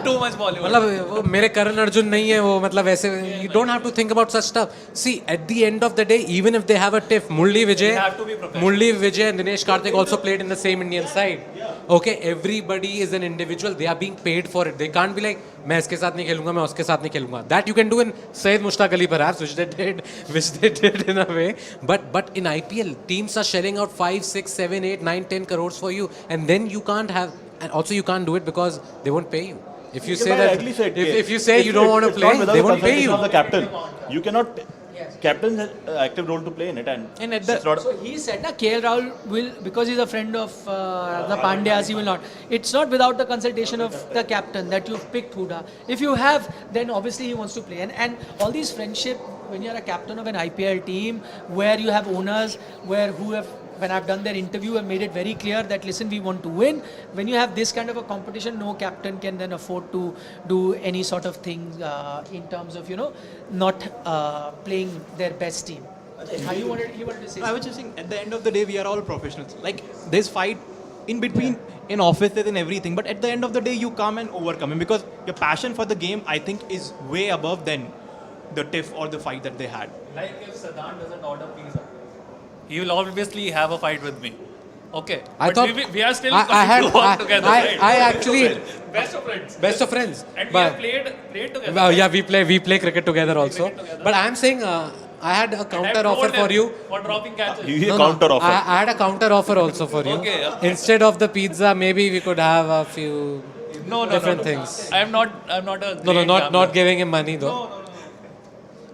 Too much Bollywood. मतलब वो मेरे करण अर्जुन नहीं है वो मतलब ऐसे you don't have to think about such stuff. See, at the end of the day, even if they have a tiff, Murli have to be professional. Vijay and Dinesh Karthik also played in the same Indian side. Okay, everybody is an individual. They are being paid for it. They can't be like मैं इसके साथ नहीं खेलूंगा मैं उसके साथ नहीं खेलूंगा. That you can do in Syed Mushtaq Ali perhaps, which they did in a way. But in IPL, teams are shelling out 5, 6, 7, 8, 9, 10 crores for you, and then you can't have, and also you can't do it because they won't pay you. If you say that, if you say you don't want to play, they won't pay you. Of the captain, you cannot. Captain has an active role to play in it, and at the- it's not. So he said, na, KL Rahul will, because he's a friend of the Pandyas, he will not. It's not without the consultation of the captain that you've picked Hooda. If you have, then obviously he wants to play. And all these friendship, when you're a captain of an IPL team, where you have owners, when I've done their interview, I made it very clear that listen, we want to win. When you have this kind of a competition, no captain can then afford to do any sort of things in terms of not playing their best team. You wanted to say? I was just saying, at the end of the day, we are all professionals. Like, there's fight in between, in offices and everything, but at the end of the day, you come and overcome it because your passion for the game, I think, is way above than the tiff or the fight that they had. Like if Siddhant doesn't order pizza, he will obviously have a fight with me. Okay. I But thought we are still I going to work together. right? I actually Best of friends. best of friends. And we But- have played together. Well, yeah, we play cricket together also. But I'm saying I had a counter offer for you. For dropping catches. He counter offer. I had a counter offer also for you. Okay. Instead of the pizza, maybe we could have a few different things. I'm not a No, great not gambler. giving him money though.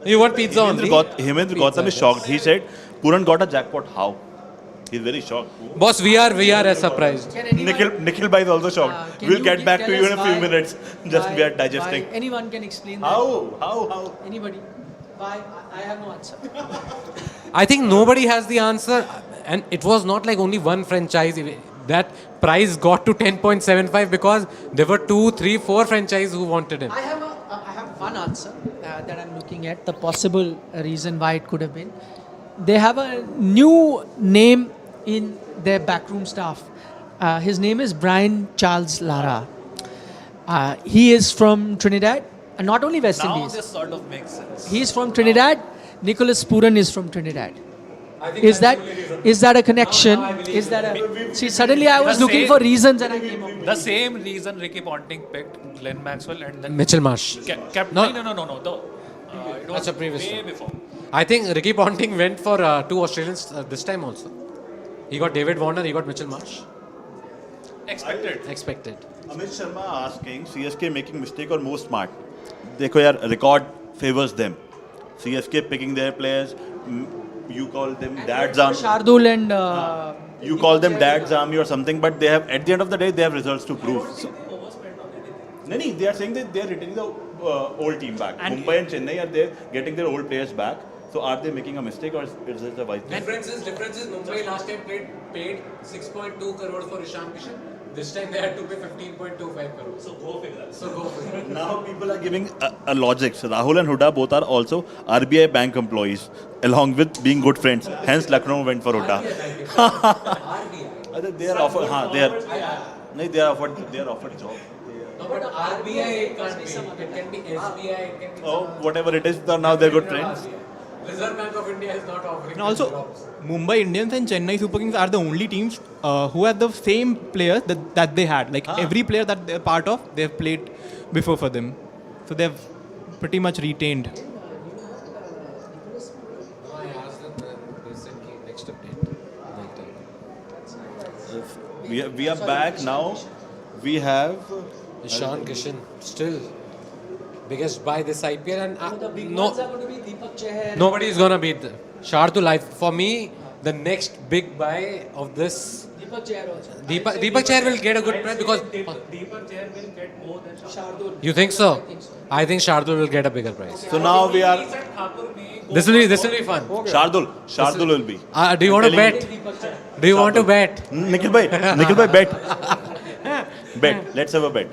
You want pizza only? Hemendra Gautam is shocked. He said, Puran got a jackpot. How? He's very shocked. Boss, we are as surprised. Can anyone, Nikhil Bhai is also shocked. can We'll you get back tell to you in us a few why- minutes. Just we are why- digesting. why- anyone can explain that? How? Anybody? Why? I have no answer. I think nobody has the answer, and it was not like only one franchise. That price got to 10.75 because there were 2, 3, 4 franchises who wanted him. I have one answer that I'm looking at, the possible reason why it could have been. They have a new name in their backroom staff. His name is Brian Charles Lara. He is from Trinidad, and not only West Now Indies. this sort of makes sense. He's from Trinidad. Nicholas Puran is from Trinidad. Is that a connection? Is that a see? Suddenly I was The looking same- for reasons and I came up. The same reason Ricky Ponting picked Glenn Maxwell and then Mitchell Marsh. kept. No. No. It was That's a previous way one. before. I think Ricky Ponting went for 2 Australians this time also. He got David Warner, he got Mitchell Marsh. Expected. Amit Sharma asking, CSK making mistake or more smart? देखो यार, record favors them. CSK picking their players. You call them dad's army. Shardul and You call them dad's army or something, but they have, at the end of the day, they have results to prove. No, they are saying that they are retaining the old team back. Mumbai and Chennai are there getting their old players back. So are they making a mistake or is it a wise thing? Difference is Mumbai last time paid 6.2 crores for Ishan Kishan. This time they had to pay 15.25 crores. So go figure. Now people are giving a logic. So Rahul and Huda both are also RBI bank employees, along with being good friends. Hence Lucknow went for Huda. They are offered. They are offered job. No, but RBI it can't be. It can be SBI, it can be. Oh, whatever it is, now they're good friends. Reserve Bank of India is not offering. And also, Mumbai Indians and Chennai Super Kings are the only teams who have the same players that they had. Like every player that they're part of, they've played before for them. So they've pretty much retained. I asked them they said next update. We are back now. We have Ishan Kishan still biggest buy this IPL and the big no ones are going to be Deepak Chahar. nobody is gonna beat Shardul life. For me, the next big buy of this Deepak Chahar also. Deepak Chahar will get a good price because Deepak Chahar will get more than Shardul. you think so? I think Shardul will get a bigger price. so now we are This will be fun. Shardul will be. Do you want to telling bet? Deepak Chahar. Do you want to bet? Nikhil bhai, bet. Let's have a bet.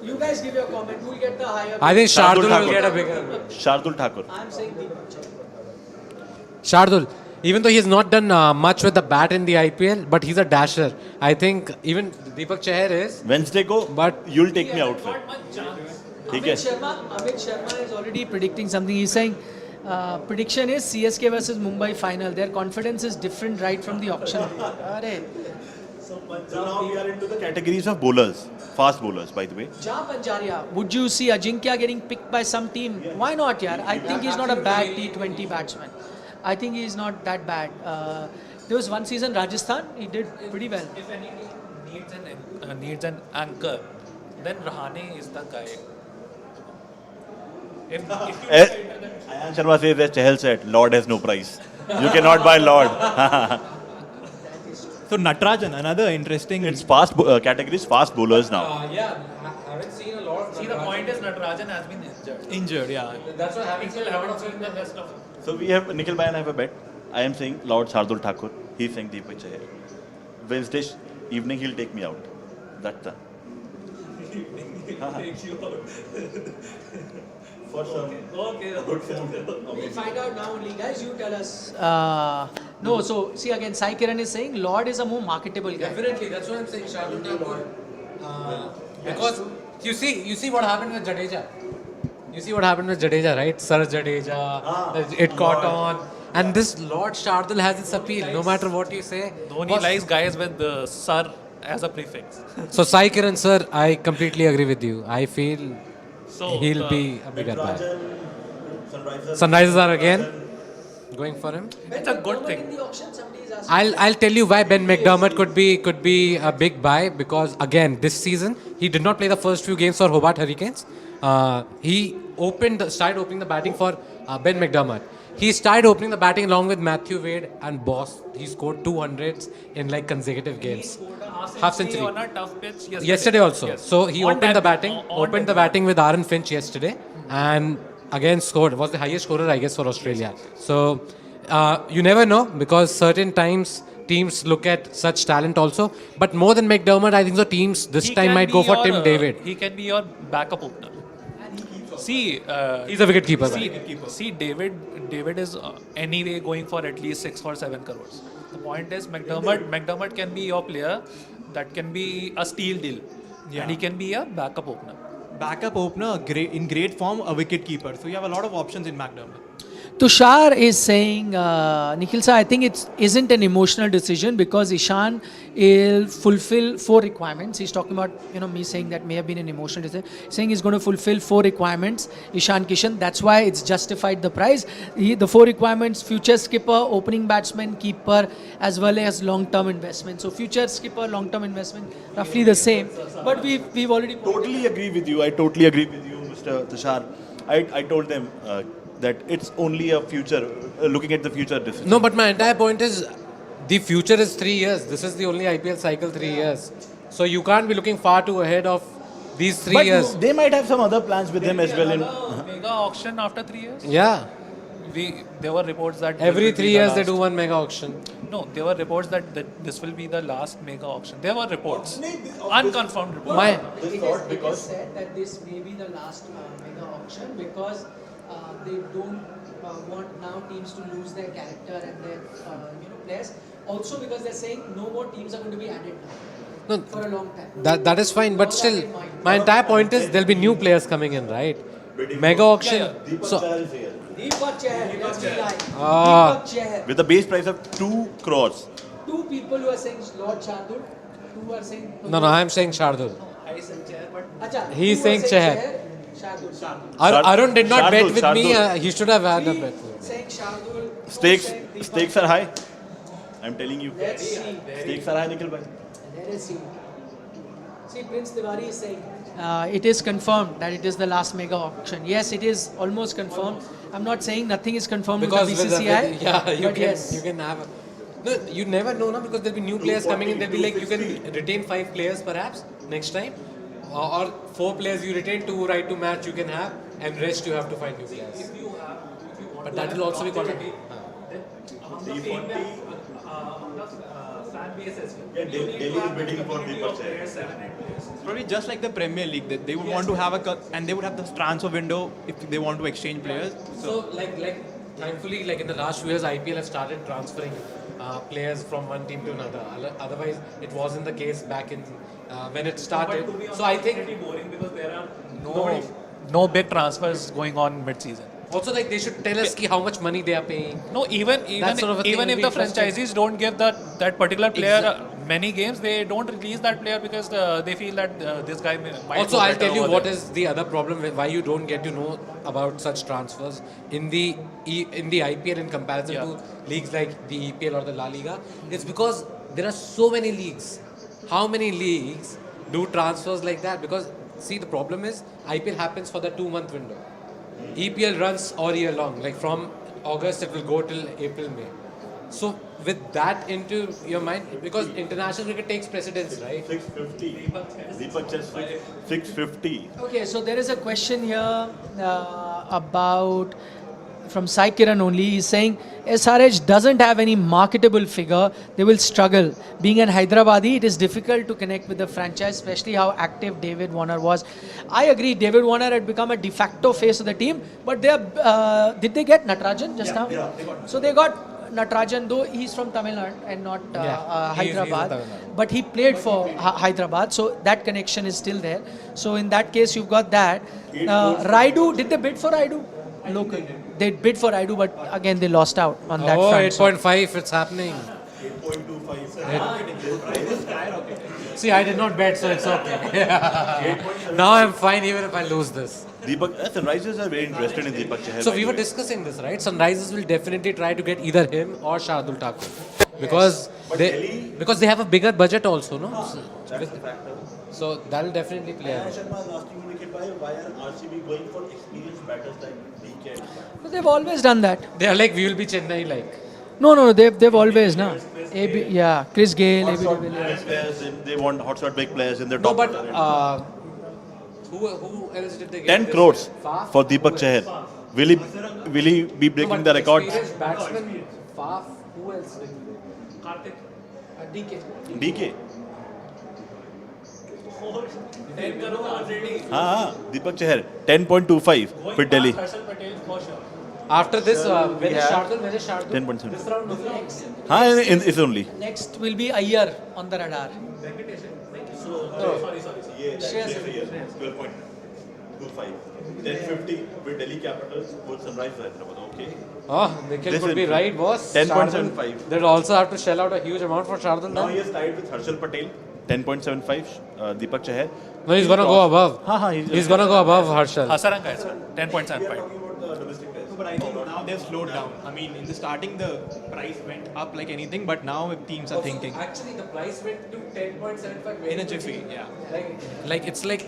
You guys give your comment. Who will get the higher? I think Shardul Shardul will Thakur. get a bigger. Shardul Thakur. I'm saying Deepak Chahar. Shardul, even though he has not done much with the bat in the IPL, but he's a dasher. I think even Deepak Chahar is. Wednesday go, But- you'll take me out for. ठीक है? Amit Sharma is already predicting something. He's saying prediction is CSK versus Mumbai final. Their confidence is different right from the auction. Arey. So now we are into the categories of bowlers, fast bowlers, by the way. Ja Panjaria, would you see Ajinkya getting picked by some team? Why not, yaar? I think he's not a bad T20 batsman. I think he's not that bad. There was one season Rajasthan, he did pretty well. If any team needs an anchor, then Rahane is the guy. If you Ayan Sharma says, as Chahal said, Lord has no price. You cannot buy Lord. So Natarajan, another interesting. It's fast categories, fast bowlers now. Yeah, I haven't seen a lot of. see, the point is Natarajan has been injured. Injured, yeah. That's what happens. People haven't seen the best of him. So we have Nikhil Bhai and I have a bet. I am saying Lord Shardul Thakur. He's saying Deepak Chahar. Wednesday evening he'll take me out. That's the. For some good food. We'll find out now only, guys. You tell us. No, so see again, Sai Kiran is saying Lord is a more marketable guy. Definitely, that's what I'm saying. Shardul Thakur. Because you see what happened with Jadeja. You see what happened with Jadeja, right? Sir Jadeja, it caught on. And this Lord Shardul has its appeal, no matter what you say. Dhoni likes guys with the sir as a prefix. So Sai Kiran sir, I completely agree with you. I feel So he'll be a bigger buy. Sunrisers are again going for him. It's a good thing. I'll tell you why Ben McDermott could be a big buy, because again this season he did not play the first few games for Hobart Hurricanes. He started opening the batting for Ben McDermott. He started opening the batting along with Matthew Wade and Boss. He scored 200s in like consecutive games. Half century on a tough pitch yesterday also. Yes. So he On opened the debut. batting, On opened the debut. batting with Aaron Finch yesterday, and again scored. Was the highest scorer, I guess, for Australia. So you never know, because certain times teams look at such talent also. But more than McDermott, I think the teams this He time can might be go for your, Tim David. He can be your backup opener. See, He's a wicket keeper. see, David is anyway going for at least 6 or 7 crores. The point is, McDermott can be your player. That can be a steal deal, and he can be a backup opener. Backup opener, in great form, a wicket keeper. So you have a lot of options in McDermott. Tushar is saying, Nikhil sir, I think it isn't an emotional decision because Ishan will fulfill 4 requirements. He's talking about, me saying that may have been an emotional decision. Saying he's going to fulfill 4 requirements, Ishan Kishan. That's why it's justified the price. The 4 requirements: future skipper, opening batsman, keeper, as well as long-term investment. So future skipper, long-term investment, roughly the same. But we've already... Totally agree with you. I totally agree with you, Mr. Tushar. I told them that it's only a future, looking at the future decision. No, but my entire point is the future is 3 years. This is the only IPL cycle 3 years. So you can't be looking far too ahead of these 3 But years. they might have some other plans with him as well. Mega auction after 3 years. Yeah. There were reports that Every this will 3 be the years they last- do one mega auction. No, there were reports that this will be the last mega auction. There were reports, unconfirmed reports. It is said that this may be the last mega auction because they don't want now teams to lose their character and their players. Also because they're saying no more teams are going to be added now No, for a long time. that is fine, but still, my entire point is there'll be new players coming in, right? Mega auction. So Deepak Chahar, let's be like. Ah. Deepak Chahar. With a base price of 2 crores. 2 people who are saying Lord Shardul, 2 are saying... no, I'm saying Shardul. I said chair, but Acha, He's 2 are saying Chahar. Shardul. Arun did not bet with me. Shardul. He should have had a bet. Saying Shardul. Stakes are high. I'm telling you. Let's see. Stakes are high, Nikhil bhai. Let us see. See, Prince Tiwari is saying it is confirmed that it is the last mega auction. Yes, it is almost confirmed. I'm not saying nothing is confirmed Because with the with BCCI. you yes. can have. No, you never know, no, because there'll be new players coming in. There'll be like you can retain 5 players perhaps next time, or 4 players you retain, 2 right to match you can have, and rest you have to find new players. But that will also be called. Probably just like the Premier League, that they would want to have and they would have the transfer window if they want to exchange players. So like thankfully, like in the last few years, IPL has started transferring players from one team to another. Otherwise, it wasn't the case back in when it started. So I think pretty boring because there are no big transfers going on mid-season. also like they should tell us how much money they are paying. No, even sort of a thing even will if be the interesting. franchisees don't give that particular player many games, they don't release that player because they feel that this guy might. Also, do I'll better tell you over what there. is the other problem with why you don't get to know about such transfers in the IPL in comparison to leagues like the EPL or the La Liga. It's because there are so many leagues. How many leagues do transfers like that? Because see, the problem is IPL happens for the 2-month window. EPL runs all year long. Like from August it will go till April, May. So with that into your mind, because international cricket takes precedence, right? 650. Deepak just 650. Okay, so there is a question here about from Sai Kiran only. He's saying SRH doesn't have any marketable figure. They will struggle. Being an Hyderabadi, it is difficult to connect with the franchise, especially how active David Warner was. I agree, David Warner had become a de facto face of the team, but they are, did they get Natarajan just now? Yeah, they got So they got Natarajan, though he's from Tamil Nadu and not he's from Hyderabad. Tamil Nadu. But he played for Hyderabad, so that connection is still there. So in that case, you've got that. Raidu, did they bid for Raidu? Local. They bid for Raidu, but again they lost out on that Oh, front. So 8.5, it's happening. 8.25. See, I did not bet, so it's okay. Now I'm fine even if I lose this. Deepak, Sunrisers are very interested in Deepak Chahar. So by we the were way. discussing this, right? Sunrisers will definitely try to get either him or Shardul Thakur because because they have a bigger budget also, no? That's the factor. So that'll definitely play a role. Sharma is asking you, Nikhil bhai, why are RCB going for experienced batters like DK and Ishan? But they've always done that. They are like, we will be Chennai like. No, they've always, na. Yeah, Chris Gale, AB de Villiers. Players, they want hot shot big players in their No, top but order. who else did they get? 10 this crores year? Faf? for Deepak Chahar. Will he be breaking the record? Experienced batsman, Faf. Who else did they? DK. DK. हाँ Deepak Chahar 10.25 with Delhi. After this, when is Shardul? 10.7. This round was next. हाँ it's only. Next will be Iyer on the radar. Shreyas 12.25. 10.50 with Delhi Capitals with Sunrise Hyderabad. Okay. Oh, Nikhil This could be is right, boss. 10.75. Shardul- They'll also have to shell out a huge amount for Shardul Now then. he is tied with Harshal Patel. 10.75. Deepak Chahar. No, he's gonna go above. हाँ He's gonna go above Harshal. Hasaranga is 10.75. about the domestic players. But I think now they've slowed down. I mean, in the starting, the price went up like anything, but now teams are thinking. Actually, the price went to 10.75 In a jiffy, yeah. Like it's like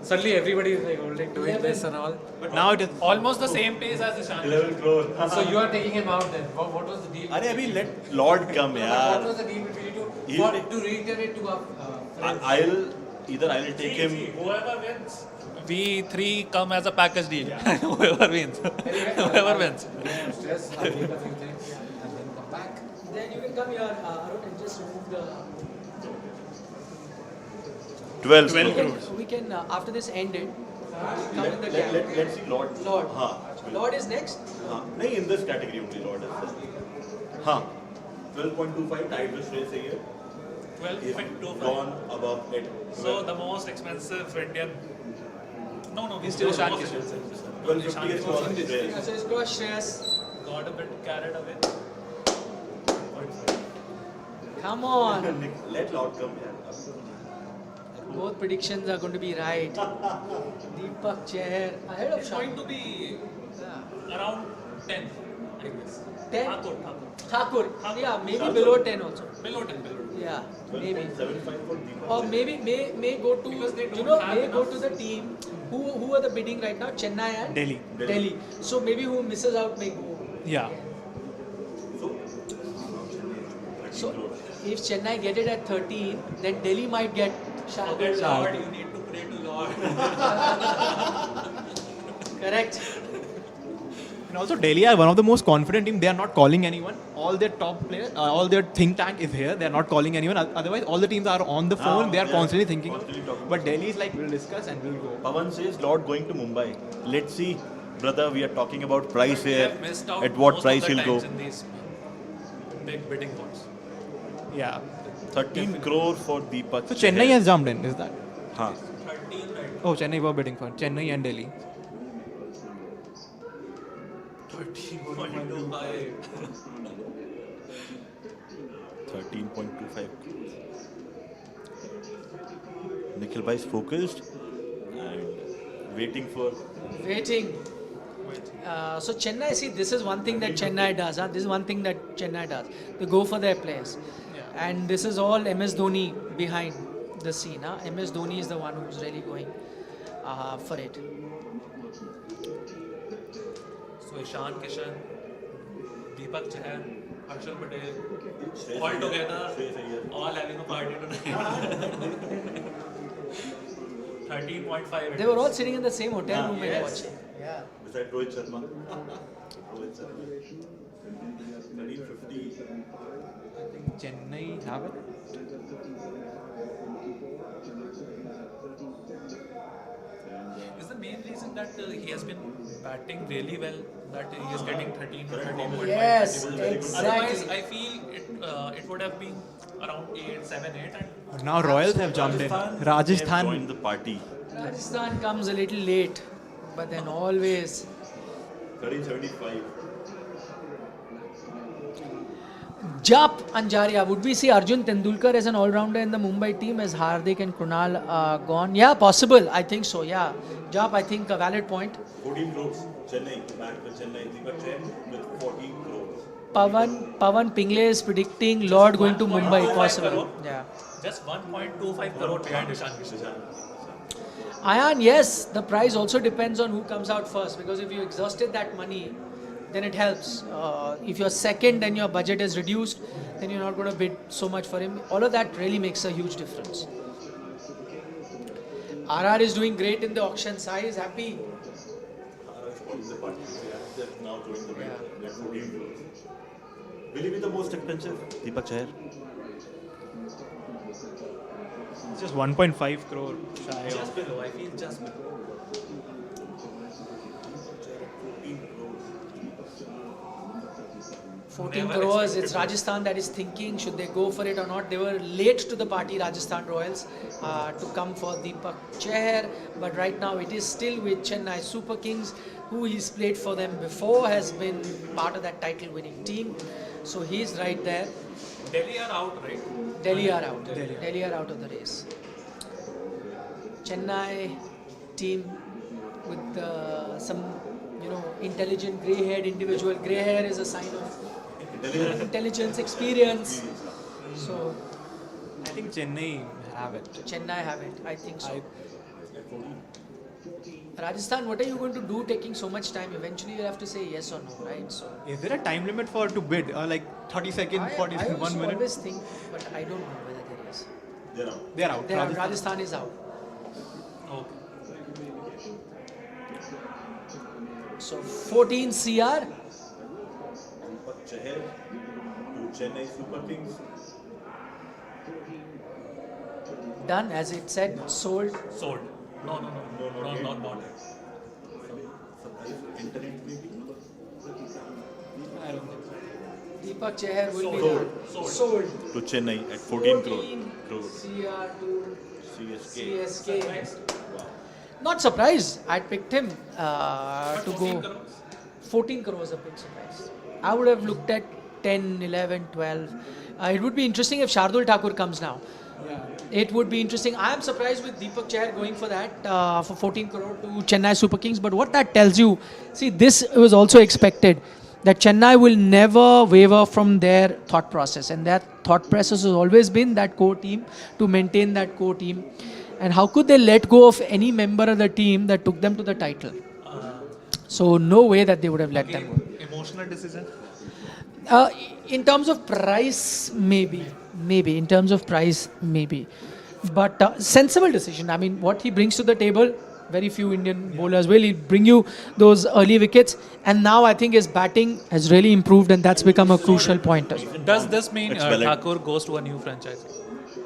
suddenly everybody is like holding, doing this and all. But now it is. Almost the same pace as Ishan. 11 crore. So you are taking him out then. What was the deal? अरे अभी let Lord come What यार. was the deal between you two? He- To reiterate to our friends. I'll take him. Whoever wins. We three come as a package deal. Whoever wins. Whoever wins. Stress, I'll read a few things and then come back. Then you can come here, Arun, and just remove the. 12 We crores. can, after this ended, come in the gap. Let's see Lord. Lord. हाँ. Lord is next. हाँ. नहीं in this category only Lord is. हाँ. 12.25 tied with Shreyas Iyer. He's 12.25. gone above it. So the most expensive Indian. No. He's still Ishan most Kishan. expensive. 12.50 is for Shreyas. So it's cross Shreyas. Got a bit carried away. Come on. Let Lord come here. Both predictions are going to be right. Deepak Chahar ahead of It's Shah. going to be around 10. I guess. 10? Thakur. Thakur. Yeah, maybe below 10 also. Below 10. Yeah, maybe. 12.75 for Deepak. Or maybe may go to Because they don't have may go enough. to the team who are the bidding right now, Chennai and Delhi. So maybe who misses out may go. Yeah. So if Chennai get it at 13, then Delhi might get Forget Shardul. Lord, you need to pray to Lord. Correct. And also Delhi are one of the most confident team. They are not calling anyone. All their top players, all their think tank is here. They are not calling anyone. Otherwise, all the teams are on the phone. They are constantly thinking. Constantly talking. But Delhi is like, we'll discuss and we'll go. Pawan says Lord going to Mumbai. Let's see, brother. We are talking about price We here. have missed out At what most price of the he'll go? times in these big bidding wars. Yeah. 13 crore for Deepak. So Chennai has jumped in, is that? हाँ. 13 right. Oh, Chennai were bidding for Chennai and Delhi. 13.25. 13.25 crores. Nikhil bhai is focused and waiting for. Waiting. So Chennai, see, this is one thing that Chennai does. Huh? This is one thing that Chennai does. They go for their players. And this is all MS Dhoni behind the scene. Huh? MS Dhoni is the one who's really going for it. So Ishan Kishan, Deepak Chahar, Harshal Patel, all together, all having a party tonight. 13.5. They were all sitting in the same hotel room and yes. watching. Yeah. Beside Rohit Sharma. Rohit Sharma. 1350. Chennai have it. Is the main reason that he has been batting really well that he is getting 13 or 13.5? Yes, Otherwise, exactly. I feel it would have been around 8, 7, 8. And But now Royals have jumped in. They have Rajasthan. joined the party. Rajasthan comes a little late, but then always. 1375. Jap Anjaria, would we see Arjun Tendulkar as an all-rounder in the Mumbai team as Hardik and Krunal are gone? Yeah, possible. I think so, yeah. Jap, I think a valid point. 14 crores. Chennai, back with Chennai, Deepak Chahar with 14 crores. Pavan Pingle is predicting Lord going to Mumbai, possible. Yeah. Just 1.25 crore behind Ishan Kishan. Ayan, yes, the price also depends on who comes out first, because if you exhausted that money, then it helps. If you're second and your budget is reduced, then you're not going to bid so much for him. All of that really makes a huge difference. RR is doing great in the auction. Sai is happy. Now join the bid at 14 crores. Will he be the most expensive? Deepak Chahar. It's just 1.5 crore shy of. Just below, I feel just below. 14 Never crores. expected It's that. Rajasthan that is thinking should they go for it or not. They were late to the party, Rajasthan Royals, to come for Deepak Chahar. But right now it is still with Chennai Super Kings, who he's played for them before, has been part of that title winning team. So he's right there. Delhi are out, right? Delhi are out. Delhi are out of the race. Chennai team with some, intelligent grey-haired individual. Grey hair is a sign of intelligence, experience. So I think Chennai have it. Chennai have it. I think so. Rajasthan, what are you going to do taking so much time? Eventually you'll have to say yes or no, right? So Is there a time limit to bid? Like 30 seconds, 40 I seconds, 1 minute? always think, but I don't know whether there is. They're out. They are, Rajasthan is out. Okay. So 14 CR. Deepak Chahar to Chennai Super Kings. Done, as it said, sold. Sold. No, not yet. Internet maybe. I don't think Deepak Chahar will be Sold. sold. To Chennai at 14 crores. CR to CSK. CSK. Not surprised. I'd picked him to go. 14 crores a big surprise. I would have looked at 10, 11, 12. It would be interesting if Shardul Thakur comes now. It would be interesting. I am surprised with Deepak Chahar going for that, for 14 crore to Chennai Super Kings. But what that tells you, see, this was also expected, that Chennai will never waver from their thought process. And that thought process has always been that core team, to maintain that core team. And how could they let go of any member of the team that took them to the title? So no way that they would have let them go. Emotional decision. In terms of price, maybe. In terms of price, maybe. But sensible decision. I mean, what he brings to the table, very few Indian bowlers will. He'll bring you those early wickets. And now I think his batting has really improved, and that's become a crucial point as well. Does this mean It's valid. Thakur goes to a new franchise?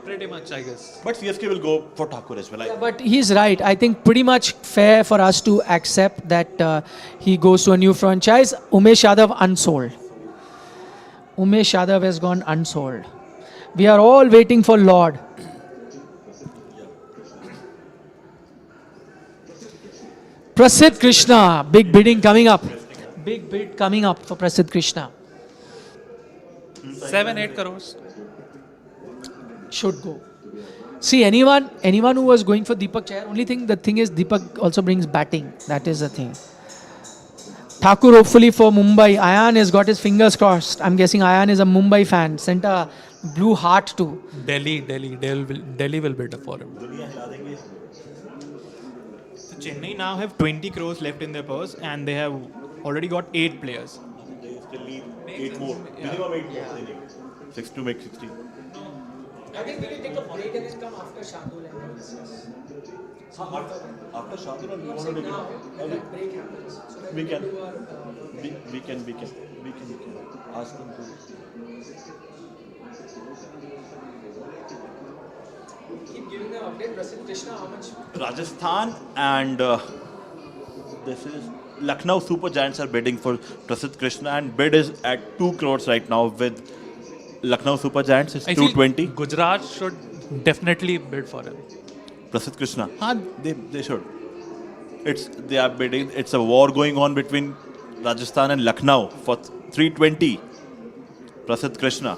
Pretty much, I guess. But CSK will go for Thakur as well. But he's right. I think pretty much fair for us to accept that he goes to a new franchise. Umesh Yadav unsold. Umesh Yadav has gone unsold. We are all waiting for Lord. Prasidh Krishna, big bidding coming up. Big bid coming up for Prasidh Krishna. 7-8 crores. Should go. See, anyone who was going for Deepak Chahar, the thing is Deepak also brings batting. That is the thing. Thakur hopefully for Mumbai. Ayan has got his fingers crossed. I'm guessing Ayan is a Mumbai fan. Sent a blue heart too. Delhi will bid for him. So Chennai now have 20 crores left in their purse, and they have already got 8 players. They still need 8 more. Minimum 8 more. They need 6 to make 16. I think we will take a break and then come after Shardul and then discuss. After Shardul, we want to take Now, when it. that break happens, so that We we can. do our, We can ask them to. keep giving them update. Prasidh Krishna, how much? Rajasthan and this is Lucknow Super Giants are bidding for Prasidh Krishna, and bid is at 2 crores right now with Lucknow Super Giants. It's I feel 220. Gujarat should definitely bid for him. Prasidh Krishna. They should. They are bidding. It's a war going on between Rajasthan and Lucknow for 320. Prasidh Krishna.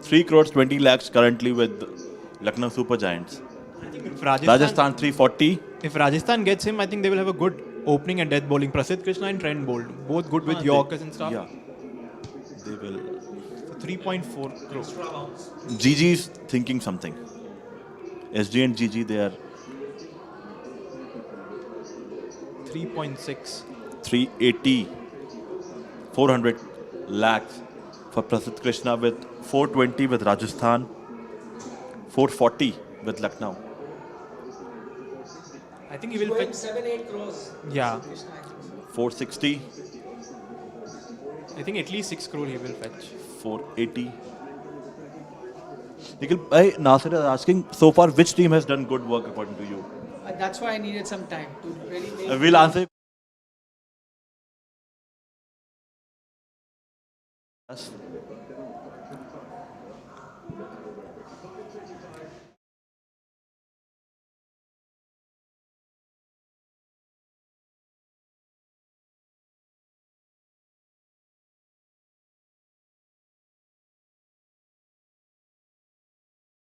3 crores 20 lakhs currently with Lucknow Super Giants. If Rajasthan 340. If Rajasthan gets him, I think they will have a good opening and death bowling. Prasidh Krishna and Trent Bolt, both good with Yorkers and stuff. Yeah. They will. So 3.4 crores. GG's thinking something. SG and GG, they are 3.6. 380. 400 lakhs for Prasidh Krishna with 420 with Rajasthan. 440 with Lucknow. I think he will fetch 7-8 crores. Yeah. 460. I think at least 6 crore he will fetch. 480. Nikhil, Nasir is asking, so far which team has done good work according to you? That's why I needed some time to really make. We'll answer.